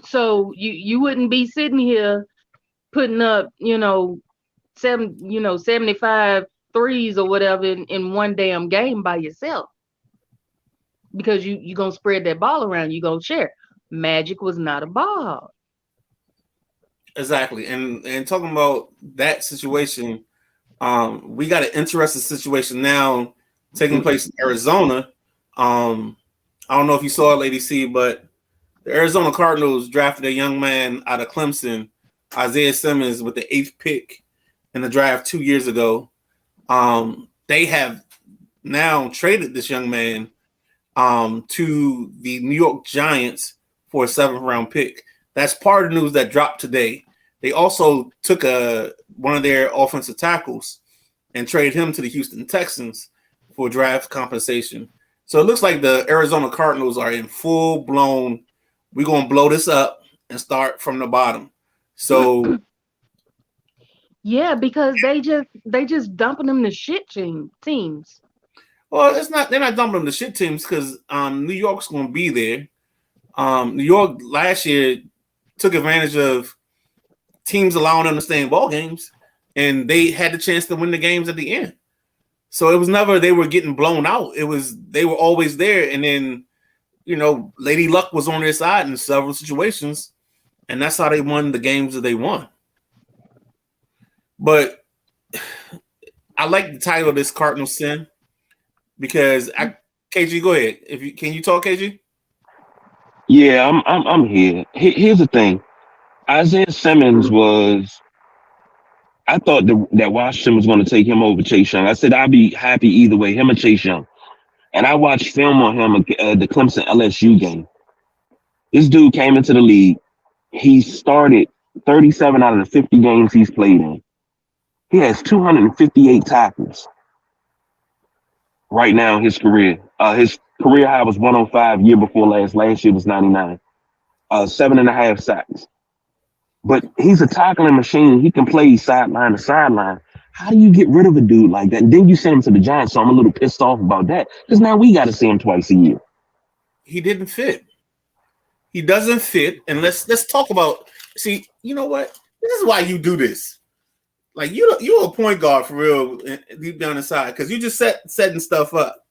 Speaker 3: So you wouldn't be sitting here putting up, 75 threes or whatever in one damn game by yourself. Because you're going to spread that ball around. You're going to share. Magic was not a ball.
Speaker 2: Exactly. And talking about that situation, we got an interesting situation now taking place in Arizona. I don't know if you saw it, Lady C, but the Arizona Cardinals drafted a young man out of Clemson, Isaiah Simmons, with the 8th pick in the draft 2 years ago. They have now traded this young man to the New York Giants for a 7th round pick. That's part of the news that dropped today. They also took one of their offensive tackles and traded him to the Houston Texans for draft compensation. So it looks like the Arizona Cardinals are in full blown. We're going to blow this up and start from the bottom. So
Speaker 3: yeah, because they just dumping them to shit teams.
Speaker 2: Well, they're not dumping them to shit teams because New York's going to be there. New York last year took advantage of teams allowing them to stay in ball games, and they had the chance to win the games at the end. So it was never they were getting blown out. It was they were always there, and then Lady Luck was on their side in several situations, and that's how they won the games that they won. But I like the title of this Cardinal Sin because KG, go ahead. Can you talk, KG?
Speaker 1: Yeah, I'm here. Here's the thing. Isaiah Simmons was. I thought that Washington was going to take him over Chase Young. I said I'd be happy either way, him or Chase Young. And I watched film on him at the Clemson LSU game. This dude came into the league. He started 37 out of the 50 games he's played in. He has 258 tackles right now in his career. His career high was 105 year before last. Last year was 99. 7.5 sacks. but he's a tackling machine. He can play sideline to sideline. How do you get rid of a dude like that? And then you send him to the Giants, so I'm a little pissed off about that because now we got to see him twice a year.
Speaker 2: He didn't fit. He doesn't fit. And let's talk about. See, you know what? This is why you do this. Like you're a point guard for real, deep down inside, because you just setting stuff up.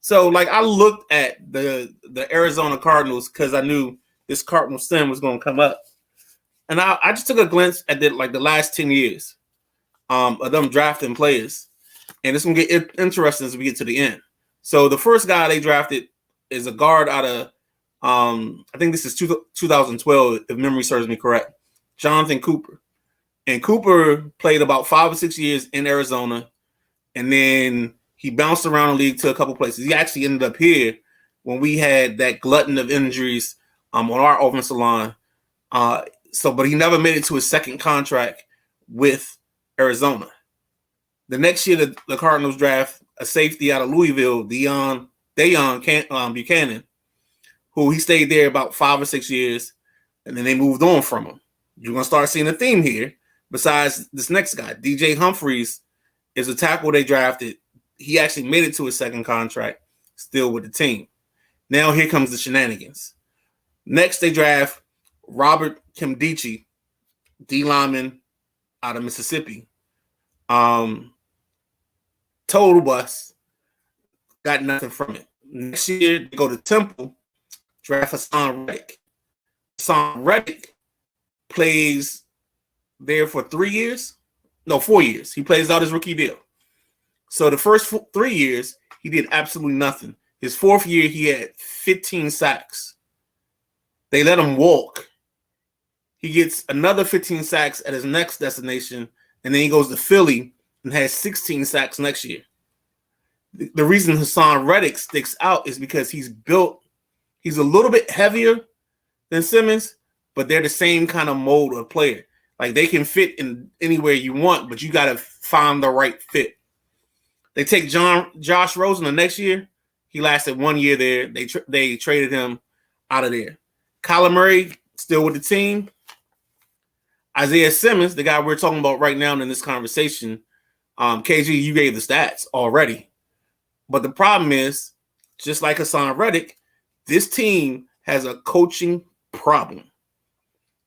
Speaker 2: So like I looked at the Arizona Cardinals because I knew this Cardinal sim was going to come up, and I just took a glance at the last 10 years of them drafting players, and it's going to get interesting as we get to the end. So the first guy they drafted is a guard out of I think this is 2012 if memory serves me correct, Jonathan Cooper. And Cooper played about 5 or 6 years in Arizona, and then he bounced around the league to a couple places. He actually ended up here when we had that glutton of injuries on our offensive line. But he never made it to his second contract with Arizona. The next year, the Cardinals draft a safety out of Louisville, Dayon Buchanan, who he stayed there about 5 or 6 years, and then they moved on from him. You're going to start seeing a theme here. Besides this next guy, DJ Humphries is a tackle they drafted. He actually made it to his second contract, still with the team. Now here comes the shenanigans. Next, they draft Robert Kimdichie, D lineman out of Mississippi. Total bust. Got nothing from it. Next year, they go to Temple, draft Hassan Reddick. Hassan Reddick plays there for 3 years. No, 4 years. He plays out his rookie deal. So the first 3 years, he did absolutely nothing. His fourth year, he had 15 sacks. They let him walk. He gets another 15 sacks at his next destination, and then he goes to Philly and has 16 sacks next year. The reason Hassan Reddick sticks out is because he's a little bit heavier than Simmons, but they're the same kind of mold of player. Like they can fit in anywhere you want, but you got to find the right fit. They take Josh Rosen the next year. He lasted 1 year there. They traded him out of there. Kyler Murray still with the team. Isaiah Simmons, the guy we're talking about right now in this conversation, KG, you gave the stats already. But the problem is, just like Hassan Reddick, this team has a coaching problem.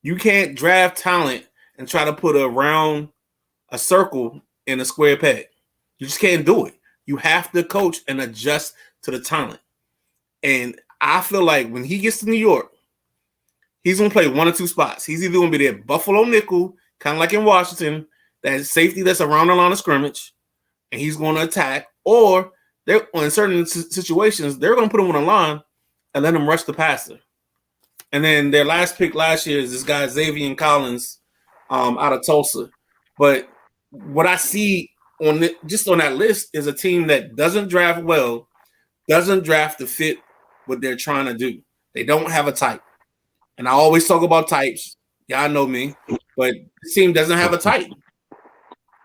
Speaker 2: You can't draft talent and try to put around a circle in a square peg. You just can't do it. You have to coach and adjust to the talent. And I feel like when he gets to New York, he's going to play one or two spots. He's either going to be there Buffalo nickel, kind of like in Washington, that safety that's around the line of scrimmage, and he's going to attack, or in certain situations, they're going to put him on the line and let him rush the passer. And then their last pick last year is this guy, Xavier Collins, out of Tulsa. But what I see on that list is a team that doesn't draft well, doesn't draft to fit what they're trying to do. They don't have a type. And I always talk about types. Y'all know me. But this team doesn't have a type.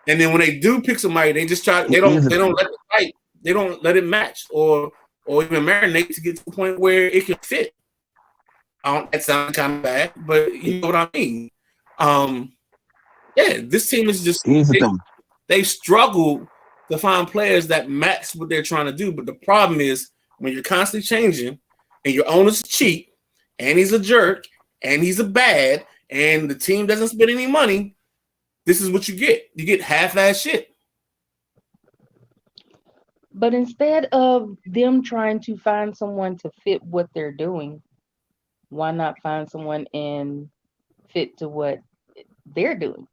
Speaker 2: And then when they do pick somebody, they just try. They don't let the type. They don't let it match or even marinate to get to the point where it can fit. That sounds kind of bad, but you know what I mean. This team is just they struggle to find players that match what they're trying to do. But the problem is when you're constantly changing and your owner's cheap and he's a jerk and he's a bad and the team doesn't spend any money, this is what you get. You get half-ass shit.
Speaker 3: But instead of them trying to find someone to fit what they're doing, why not find someone and fit to what they're doing?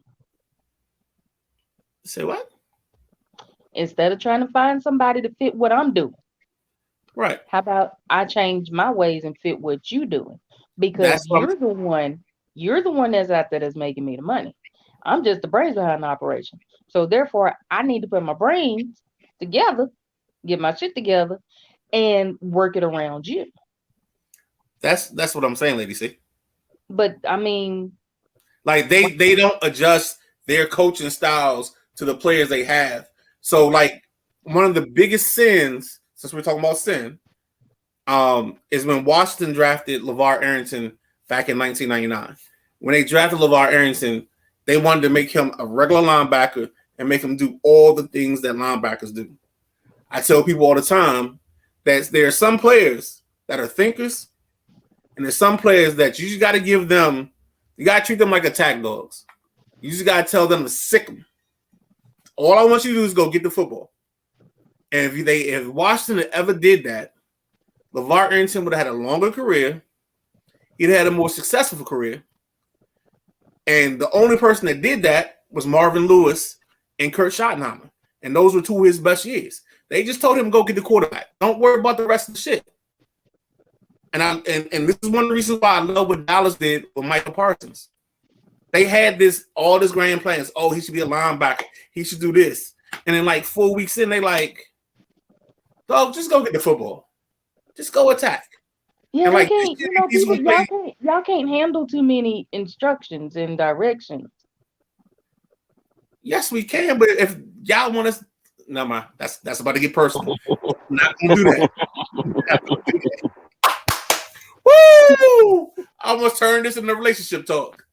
Speaker 2: Say what?
Speaker 3: Instead of trying to find somebody to fit what I'm doing.
Speaker 2: Right.
Speaker 3: How about I change my ways and fit what you're doing? Because you're the one that's out there that's making me the money. I'm just the brains behind the operation. So therefore, I need to put my brains together, get my shit together, and work it around you.
Speaker 2: That's what I'm saying, Lady C.
Speaker 3: But I mean,
Speaker 2: like they don't adjust their coaching styles to the players they have. So like one of the biggest sins, since we're talking about sin, is when Washington drafted LeVar Arrington back in 1999. when they drafted LeVar Arrington, they wanted to make him a regular linebacker and make him do all the things that linebackers do. I tell people all the time that there are some players that are thinkers, and there's some players that you just got to give them, you got to treat them like attack dogs. You just got to tell them to sick them. All I want you to do is go get the football. And if Washington ever did that, LeVar Arrington would have had a longer career. He'd had a more successful career. And the only person that did that was Marvin Lewis and Kurt Schottenheimer. And those were two of his best years. They just told him, go get the quarterback. Don't worry about the rest of the shit. And this is one of the reasons why I love what Dallas did with Michael Parsons. They had all this grand plans. Oh, he should be a linebacker. He should do this. And then like 4 weeks in, they like, dog, just go get the football. Just go attack.
Speaker 3: Yeah,
Speaker 2: and
Speaker 3: they
Speaker 2: like,
Speaker 3: can't. You know, y'all can't handle too many instructions and directions.
Speaker 2: Yes, we can. But if y'all want us, no, man, that's about to get personal. Not gonna do that. Woo! I almost turned this into relationship talk.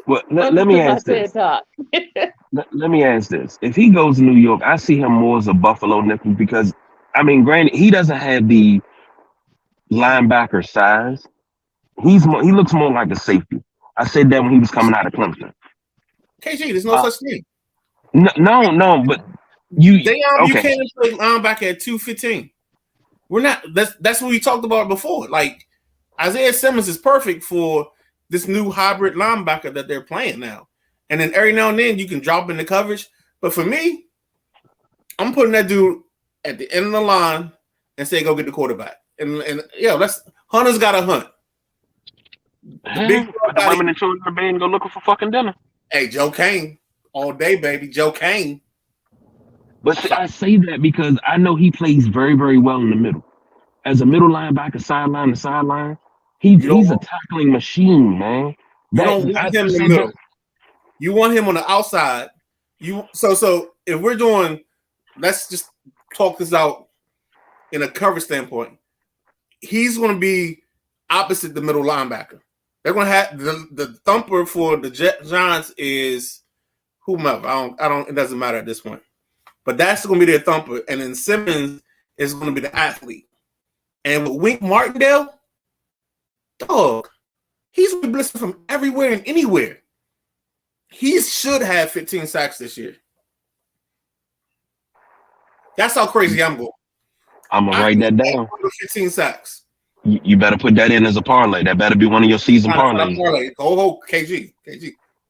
Speaker 1: Well, let me ask this. Let me ask this. If he goes to New York, I see him more as a Buffalo nickel because, I mean, granted, he doesn't have the linebacker size. He looks more like a safety. I said that when he was coming out of Clemson.
Speaker 2: KG, there's no such thing.
Speaker 1: No, but you
Speaker 2: can't play linebacker at 215. We're not. That's what we talked about before. Like Isaiah Simmons is perfect for this new hybrid linebacker that they're playing now. And then every now and then you can drop in the coverage. But for me, I'm putting that dude at the end of the line and say, go get the quarterback. And yeah, Hunter's got to hunt.
Speaker 1: The women and children are being go looking for fucking dinner.
Speaker 2: Hey, Joe Kane, all day, baby. Joe Kane.
Speaker 1: But see, I say that because I know he plays very, very well in the middle. As a middle linebacker, sideline to sideline, he's a tackling machine, man.
Speaker 2: You don't want him in the middle. You want him on the outside. So if we're doing, let's just talk this out in a cover standpoint. He's going to be opposite the middle linebacker. They're going to have the thumper for the Giants is whomever. I don't. It doesn't matter at this point. But that's going to be their thumper, and then Simmons is going to be the athlete. And with Wink Martindale, dog, he's blitzing from everywhere and anywhere. He should have 15 sacks this year. That's how crazy I'm going.
Speaker 1: I'm going to write that down.
Speaker 2: 15 sacks.
Speaker 1: You better put that in as a parlay. That better be one of your season parlays.
Speaker 2: Go, KG.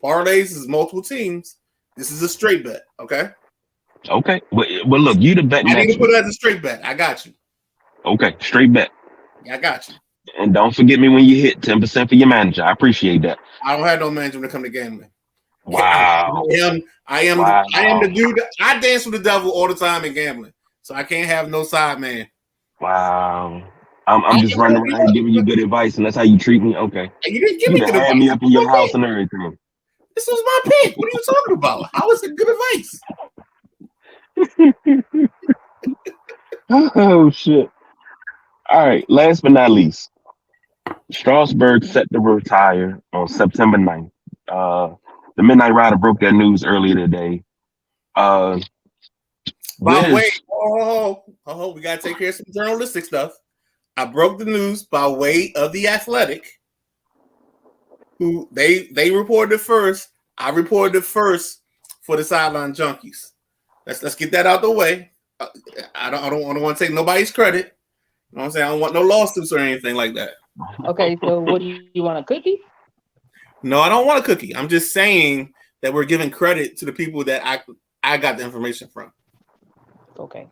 Speaker 2: Parlays is multiple teams. This is a straight bet, okay?
Speaker 1: Okay. Well, look, you the bet.
Speaker 2: I need to put it as a straight bet. I got you.
Speaker 1: Okay, straight bet.
Speaker 2: I got you.
Speaker 1: And don't forget me when you hit 10% for your manager. I appreciate that.
Speaker 2: I don't have no manager when it comes to gambling.
Speaker 1: Wow.
Speaker 2: I am the dude. I dance with the devil all the time in gambling. So I can't have no side man.
Speaker 1: Wow. I'm just running around giving you good advice, and that's how you treat me? Okay.
Speaker 2: You didn't give me good advice.
Speaker 1: Me up in your house and everything.
Speaker 2: This was my pick. What are you talking about? How is it good advice?
Speaker 1: Oh, shit. All right. Last but not least, Strasburg set to retire on September 9th. The Midnight Rider broke that news earlier today.
Speaker 2: By way, we got to take care of some journalistic stuff. I broke the news by way of The Athletic, who they reported it first. I reported it first for the Sideline Junkies. Let's get that out the way. I don't want to take nobody's credit. You know what I'm saying? I don't want no lawsuits or anything like that.
Speaker 3: Okay, so what do you want, a cookie?
Speaker 2: No, I don't want a cookie. I'm just saying that we're giving credit to the people that I got the information from.
Speaker 3: Okay.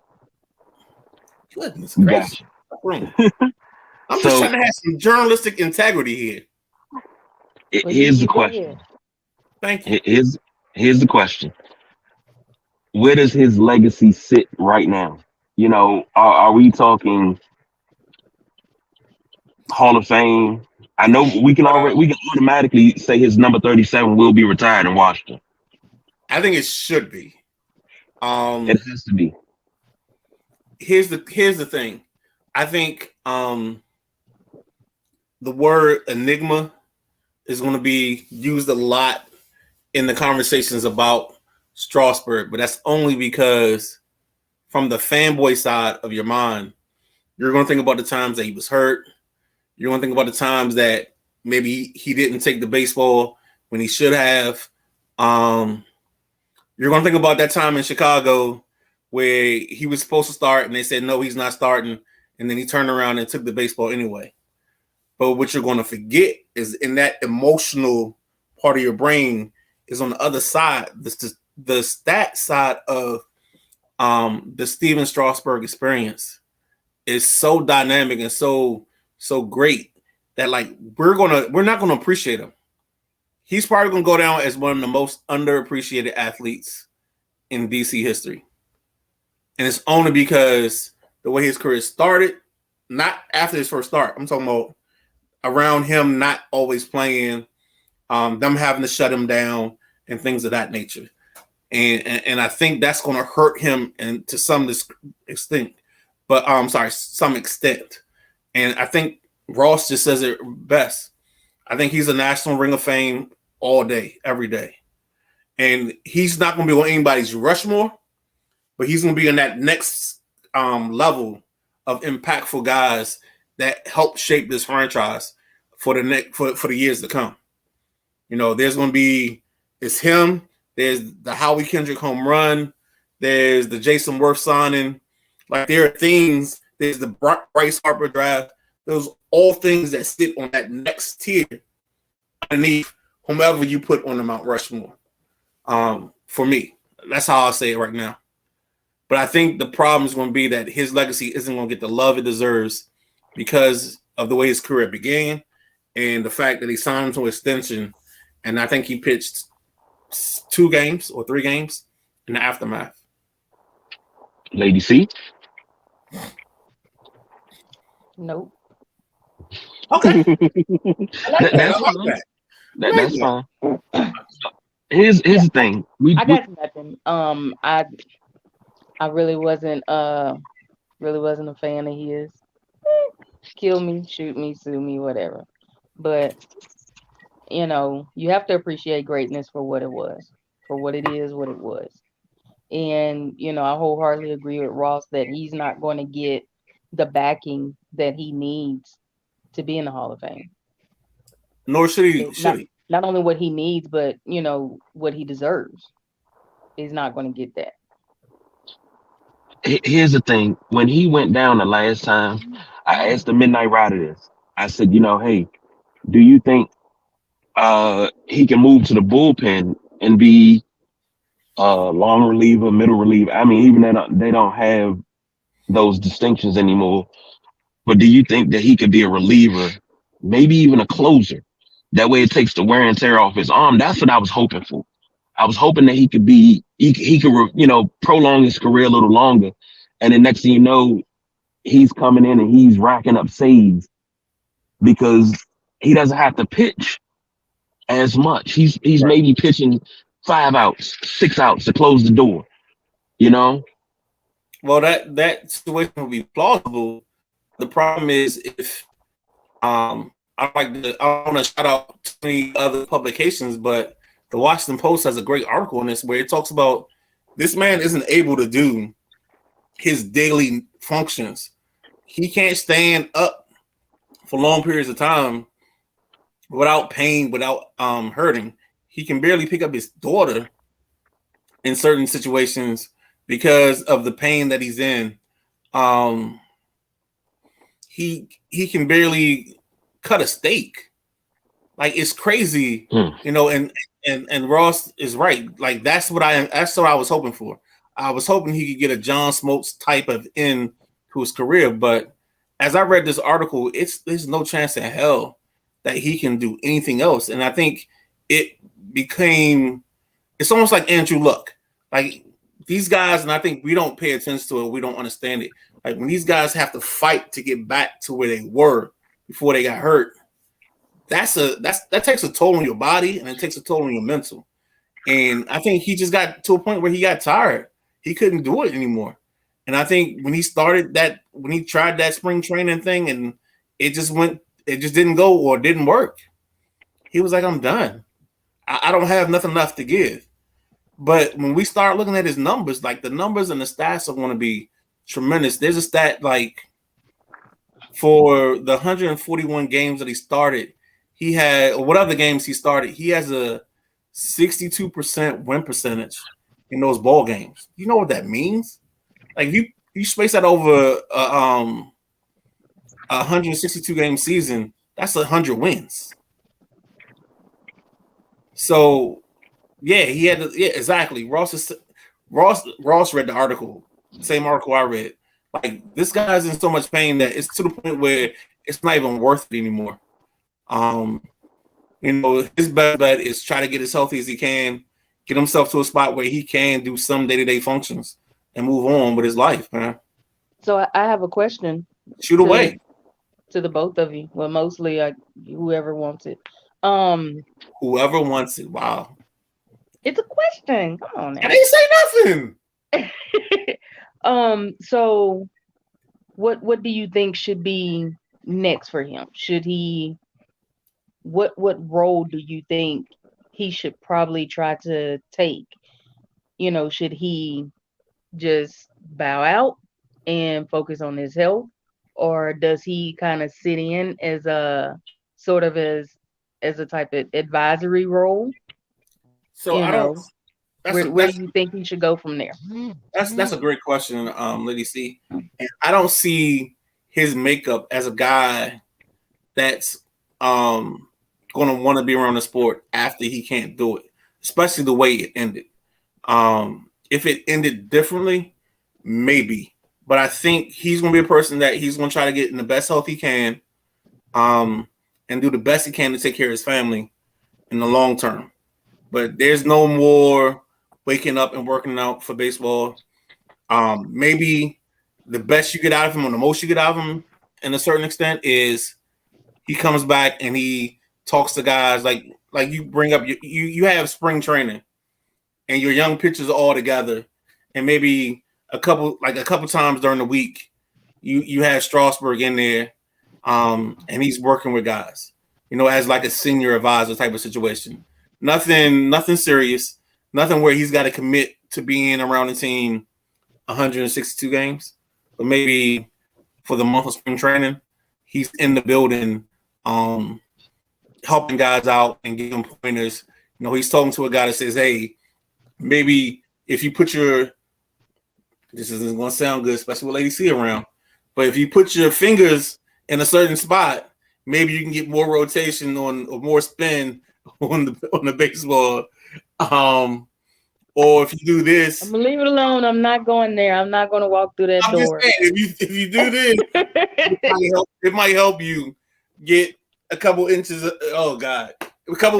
Speaker 2: Goodness gracious. I'm just trying to have some journalistic integrity here.
Speaker 1: Here's the question.
Speaker 2: Thank you.
Speaker 1: Here's the question. Where does his legacy sit right now? You know, are we talking Hall of Fame? I know we can automatically say his number 37 will be retired in Washington.
Speaker 2: I think it should be.
Speaker 1: It has to be.
Speaker 2: Here's the thing. I think the word enigma is going to be used a lot in the conversations about Strasburg, but that's only because from the fanboy side of your mind, you're going to think about the times that he was hurt. You're going to think about the times that maybe he didn't take the baseball when he should have. You're going to think about that time in Chicago where he was supposed to start and they said, no, he's not starting. And then he turned around and took the baseball anyway. But what you're going to forget is in that emotional part of your brain is on the other side, the stat side of the Steven Strasburg experience is so dynamic and so great that like we're not gonna appreciate him. He's probably gonna go down as one of the most underappreciated athletes in DC history. And it's only because the way his career started, not after his first start. I'm talking about around him not always playing, them having to shut him down and things of that nature. And I think that's going to hurt him and to some extent, but some extent. And I think Ross just says it best. I think he's a National Ring of Fame all day, every day. And he's not going to be on anybody's Rushmore, but he's going to be in that next level of impactful guys that help shape this franchise for the years to come. You know, there's going to be it's him. There's the Howie Kendrick home run. There's the Jason Worth signing. Like there are things. There's the Bryce Harper draft. Those all things that sit on that next tier underneath whomever you put on the Mount Rushmore. For me, that's how I'll say it right now. But I think the problem is going to be that his legacy isn't going to get the love it deserves because of the way his career began and the fact that he signed to an extension. And I think he pitched 2 games or 3 games in the aftermath.
Speaker 1: Lady C.
Speaker 3: Nope.
Speaker 2: Okay.
Speaker 1: That's fine. That's fine. Here's the thing.
Speaker 3: I got nothing. I really wasn't a fan of his. Kill me, shoot me, sue me, whatever. But you know, you have to appreciate greatness for what it was, for what it is, what it was. And you know, I wholeheartedly agree with Ross that he's not going to get the backing that he needs to be in the Hall of Fame.
Speaker 2: Nor should he.
Speaker 3: Not only what he needs, but you know what he deserves. He's not going to get that.
Speaker 1: Here's the thing. When he went down the last time, I asked the Midnight Rider this. I said, you know, hey, do you think he can move to the bullpen and be long reliever, middle reliever? I mean, even they don't have those distinctions anymore. But do you think that he could be a reliever, maybe even a closer? That way it takes the wear and tear off his arm. That's what I was hoping for. I was hoping that he could you know, prolong his career a little longer. And then next thing you know, he's coming in and he's racking up saves because he doesn't have to pitch as much. He's right. Maybe pitching 5 outs, 6 outs to close the door, you know?
Speaker 2: Well, that situation would be plausible. The problem is if I want to shout out to many other publications, but the Washington Post has a great article on this where it talks about this man isn't able to do his daily functions. He can't stand up for long periods of time without pain, without hurting. He can barely pick up his daughter in certain situations because of the pain that he's in. He can barely cut a steak. Like it's crazy, you know, and Ross is right. Like that's what I was hoping for. I was hoping he could get a John Smoltz type of end to his career, but as I read this article, there's no chance in hell that he can do anything else. And I think it's almost like Andrew Luck. Like these guys, and I think we don't pay attention to it, we don't understand it. Like when these guys have to fight to get back to where they were before they got hurt, that takes a toll on your body and it takes a toll on your mental. And I think he just got to a point where he got tired. He couldn't do it anymore. And I think when he tried that spring training thing and it just didn't go or didn't work. He was like, I'm done. I don't have nothing left to give. But when we start looking at his numbers, like the numbers and the stats are going to be tremendous. There's a stat like for the 141 games that he started, he had, or whatever games he started, he has a 62% win percentage in those ball games. You know what that means? Like you space that over a 162 game season, that's 100 wins. So yeah, he had to, yeah, exactly. Ross read the article, same article I read. Like this guy's in so much pain that it's to the point where it's not even worth it anymore. Um, his best bet is try to get as healthy as he can, get himself to a spot where he can do some day-to-day functions and move on with his life, man.
Speaker 3: So I have a question
Speaker 2: Shoot
Speaker 3: to
Speaker 2: away.
Speaker 3: to the both of you. Well, mostly whoever wants it. Um,
Speaker 2: Whoever wants it. Wow.
Speaker 3: it's a question. Come on
Speaker 2: I
Speaker 3: now.
Speaker 2: didn't say nothing.
Speaker 3: So what do you think should be next for him? Should he what role do you think he should probably try to take? Should he just bow out and focus on his health, or does he kind of sit in as a sort of as a type of advisory role?
Speaker 2: So
Speaker 3: You
Speaker 2: I don't.
Speaker 3: know,
Speaker 2: That's a
Speaker 3: where do
Speaker 2: that's
Speaker 3: you think he should go from there?
Speaker 2: that's a great question, Lady C. And I don't see his makeup as a guy that's going to want to be around the sport after he can't do it, especially the way it ended. If it ended differently, maybe, but I think he's going to be a person that he's going to try to get in the best health he can, um, and do the best he can to take care of his family in the long term. But there's no more waking up and working out for baseball. Maybe the best you get out of him, or the most you get out of him, in a certain extent, is he comes back and he talks to guys like you bring up you have spring training and your young pitchers are all together, and maybe a couple times during the week you have Strasburg in there, and he's working with guys, as like a senior advisor type of situation. Nothing serious, nothing where he's got to commit to being around the team 162 games, but maybe for the month of spring training, he's in the building, um, helping guys out and giving pointers. He's talking to a guy that says, "Hey, maybe if you put your this isn't going to sound good, especially with Lady C around, but if you put your fingers in a certain spot, maybe you can get more rotation on or more spin on the baseball. Um, or if you do
Speaker 3: I'm
Speaker 2: this,
Speaker 3: gonna leave it alone. I'm not going there. I'm not gonna walk through that
Speaker 2: I'm just
Speaker 3: door.
Speaker 2: saying, if you do this, it might help you get a couple inches. Oh God, a couple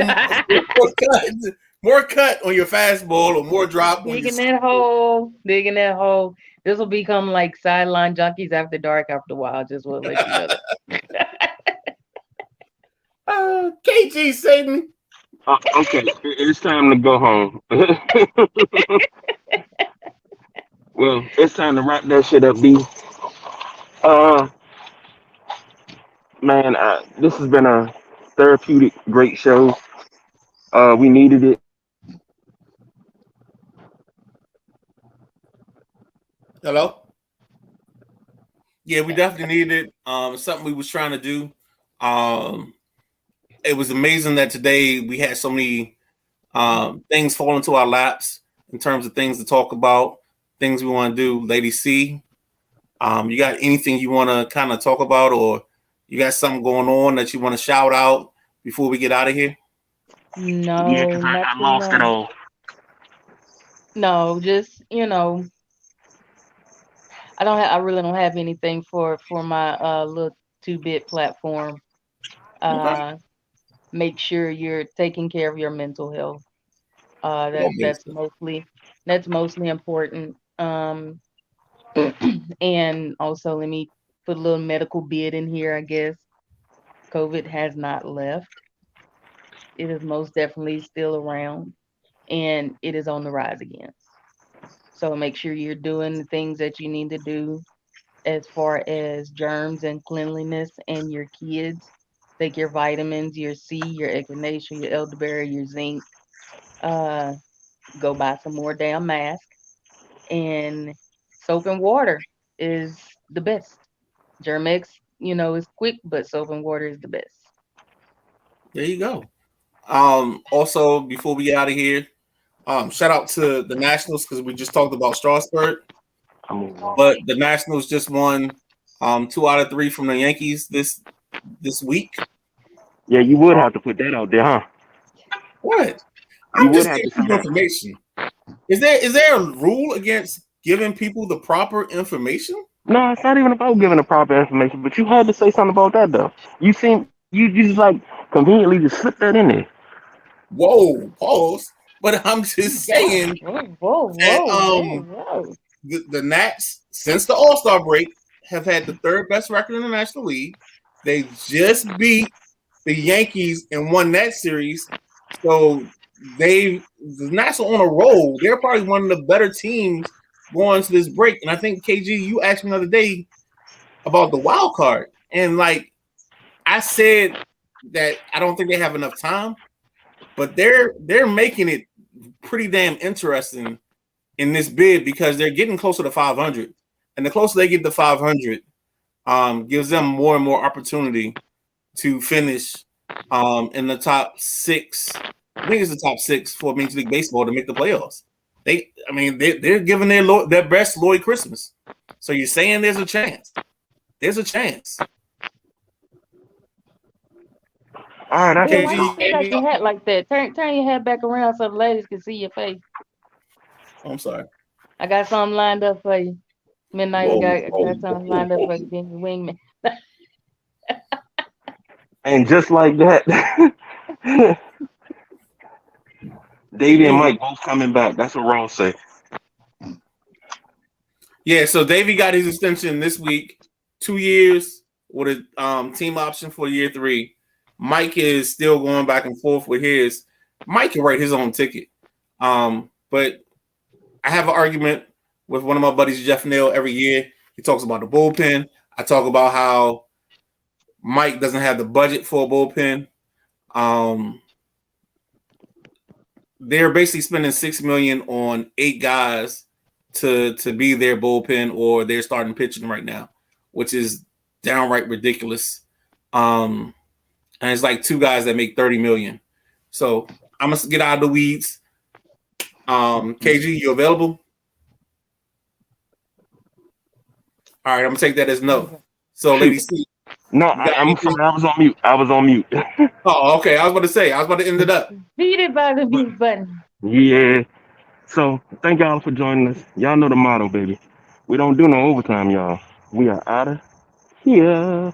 Speaker 2: more cut on your fastball or more drop on your.
Speaker 3: Digging that hole, digging that hole. This will become like sideline junkies after dark after a while. Just want to let you know that.
Speaker 2: KG Satan.
Speaker 1: Okay, it's time to go home. Well, it's time to wrap that shit up, B. Uh, man, this has been a therapeutic, great show. We needed it.
Speaker 2: Hello. Yeah, we definitely needed it. Something we was trying to do. Um, it was amazing that today we had so many things fall into our laps in terms of things to talk about, things we want to do. Lady C, you got anything you want to kind of talk about, or you got something going on that you want to shout out before we get out of here?
Speaker 1: Yeah,
Speaker 3: No,
Speaker 1: because I
Speaker 3: nothing.
Speaker 1: lost it all.
Speaker 3: No, just I really don't have anything for my little 2-bit platform.
Speaker 2: Okay.
Speaker 3: Uh, make sure you're taking care of your mental health. That
Speaker 2: Always.
Speaker 3: that's mostly important. And also let me put a little medical bid in here. I guess COVID has not left. It is most definitely still around, and it is on the rise again. So make sure you're doing the things that you need to do as far as germs and cleanliness and your kids. Take your vitamins, your C, your echinacea, your elderberry, your zinc. Uh, go buy some more damn mask. And soap and water is the best. Germex, is quick, but soap and water is the best.
Speaker 2: There you go. Also, before we get out of here, shout out to the Nationals because we just talked about Strasburg,
Speaker 1: I mean,
Speaker 2: but the Nationals just won 2 out of 3 from the Yankees this week.
Speaker 1: yeah, you would have to put that out there, huh?
Speaker 2: What?
Speaker 1: You
Speaker 2: I'm
Speaker 1: would
Speaker 2: just
Speaker 1: have to
Speaker 2: giving
Speaker 1: say
Speaker 2: people
Speaker 1: that.
Speaker 2: information. Is there a rule against giving people the proper information?
Speaker 1: No, it's not even about giving the proper information, but you had to say something about that though. You just like conveniently just slipped that in there.
Speaker 2: Whoa, pause. But I'm just
Speaker 3: Whoa,
Speaker 2: saying
Speaker 3: whoa, whoa,
Speaker 2: that
Speaker 3: whoa, whoa, whoa.
Speaker 2: the Nats since the All Star break have had the third best record in the National League. They just beat the Yankees and won that series, so the Nats are on a roll. They're probably one of the better teams going to this break. And I think KG, you asked me the other day about the wild card, and like I said that I don't think they have enough time, but they're making it pretty damn interesting in this bid because they're getting closer to 500, and the closer they get to 500, gives them more and more opportunity to finish in the top 6. I think it's the top 6 for Major League Baseball to make the playoffs. They're giving their best Lloyd Christmas. So you're saying there's a chance? There's a chance.
Speaker 1: All right, I
Speaker 3: Bill,
Speaker 1: can
Speaker 3: why you
Speaker 1: see.
Speaker 2: KG,
Speaker 3: still got your hat like that? Turn your hat back around so the ladies can see your face.
Speaker 2: I'm sorry.
Speaker 3: I got something lined up for you. Midnight
Speaker 2: Whoa,
Speaker 3: got
Speaker 2: whoa,
Speaker 3: something
Speaker 2: whoa.
Speaker 3: lined up for you, being your wingman.
Speaker 1: And just like that, Davey and
Speaker 2: Mm.
Speaker 1: Mike both coming back. That's what Ross say.
Speaker 2: Yeah, so Davey got his extension this week, 2 years with a team option for year 3. Mike is still going back and forth with his. Mike can write his own ticket. But I have an argument with one of my buddies, Jeff Neal, every year. He talks about the bullpen. I talk about how Mike doesn't have the budget for a bullpen. They're basically spending $6 million on 8 guys to be their bullpen or they're starting pitching right now, which is downright ridiculous. And it's like 2 guys that make $30 million. So I'm gonna get out of the weeds. KG, you available? All right, I'm gonna take that as no. So,
Speaker 1: Shoot.
Speaker 2: Lady C,
Speaker 1: No,
Speaker 2: you got
Speaker 1: I'm
Speaker 2: anything?
Speaker 1: sorry. I was on mute. I was on mute.
Speaker 2: Oh, okay. I was about to end it up.
Speaker 3: Beat it by the
Speaker 2: But
Speaker 3: mute button.
Speaker 1: Yeah. So thank y'all for joining us. Y'all know the motto, baby. We don't do no overtime, y'all. We are out of here.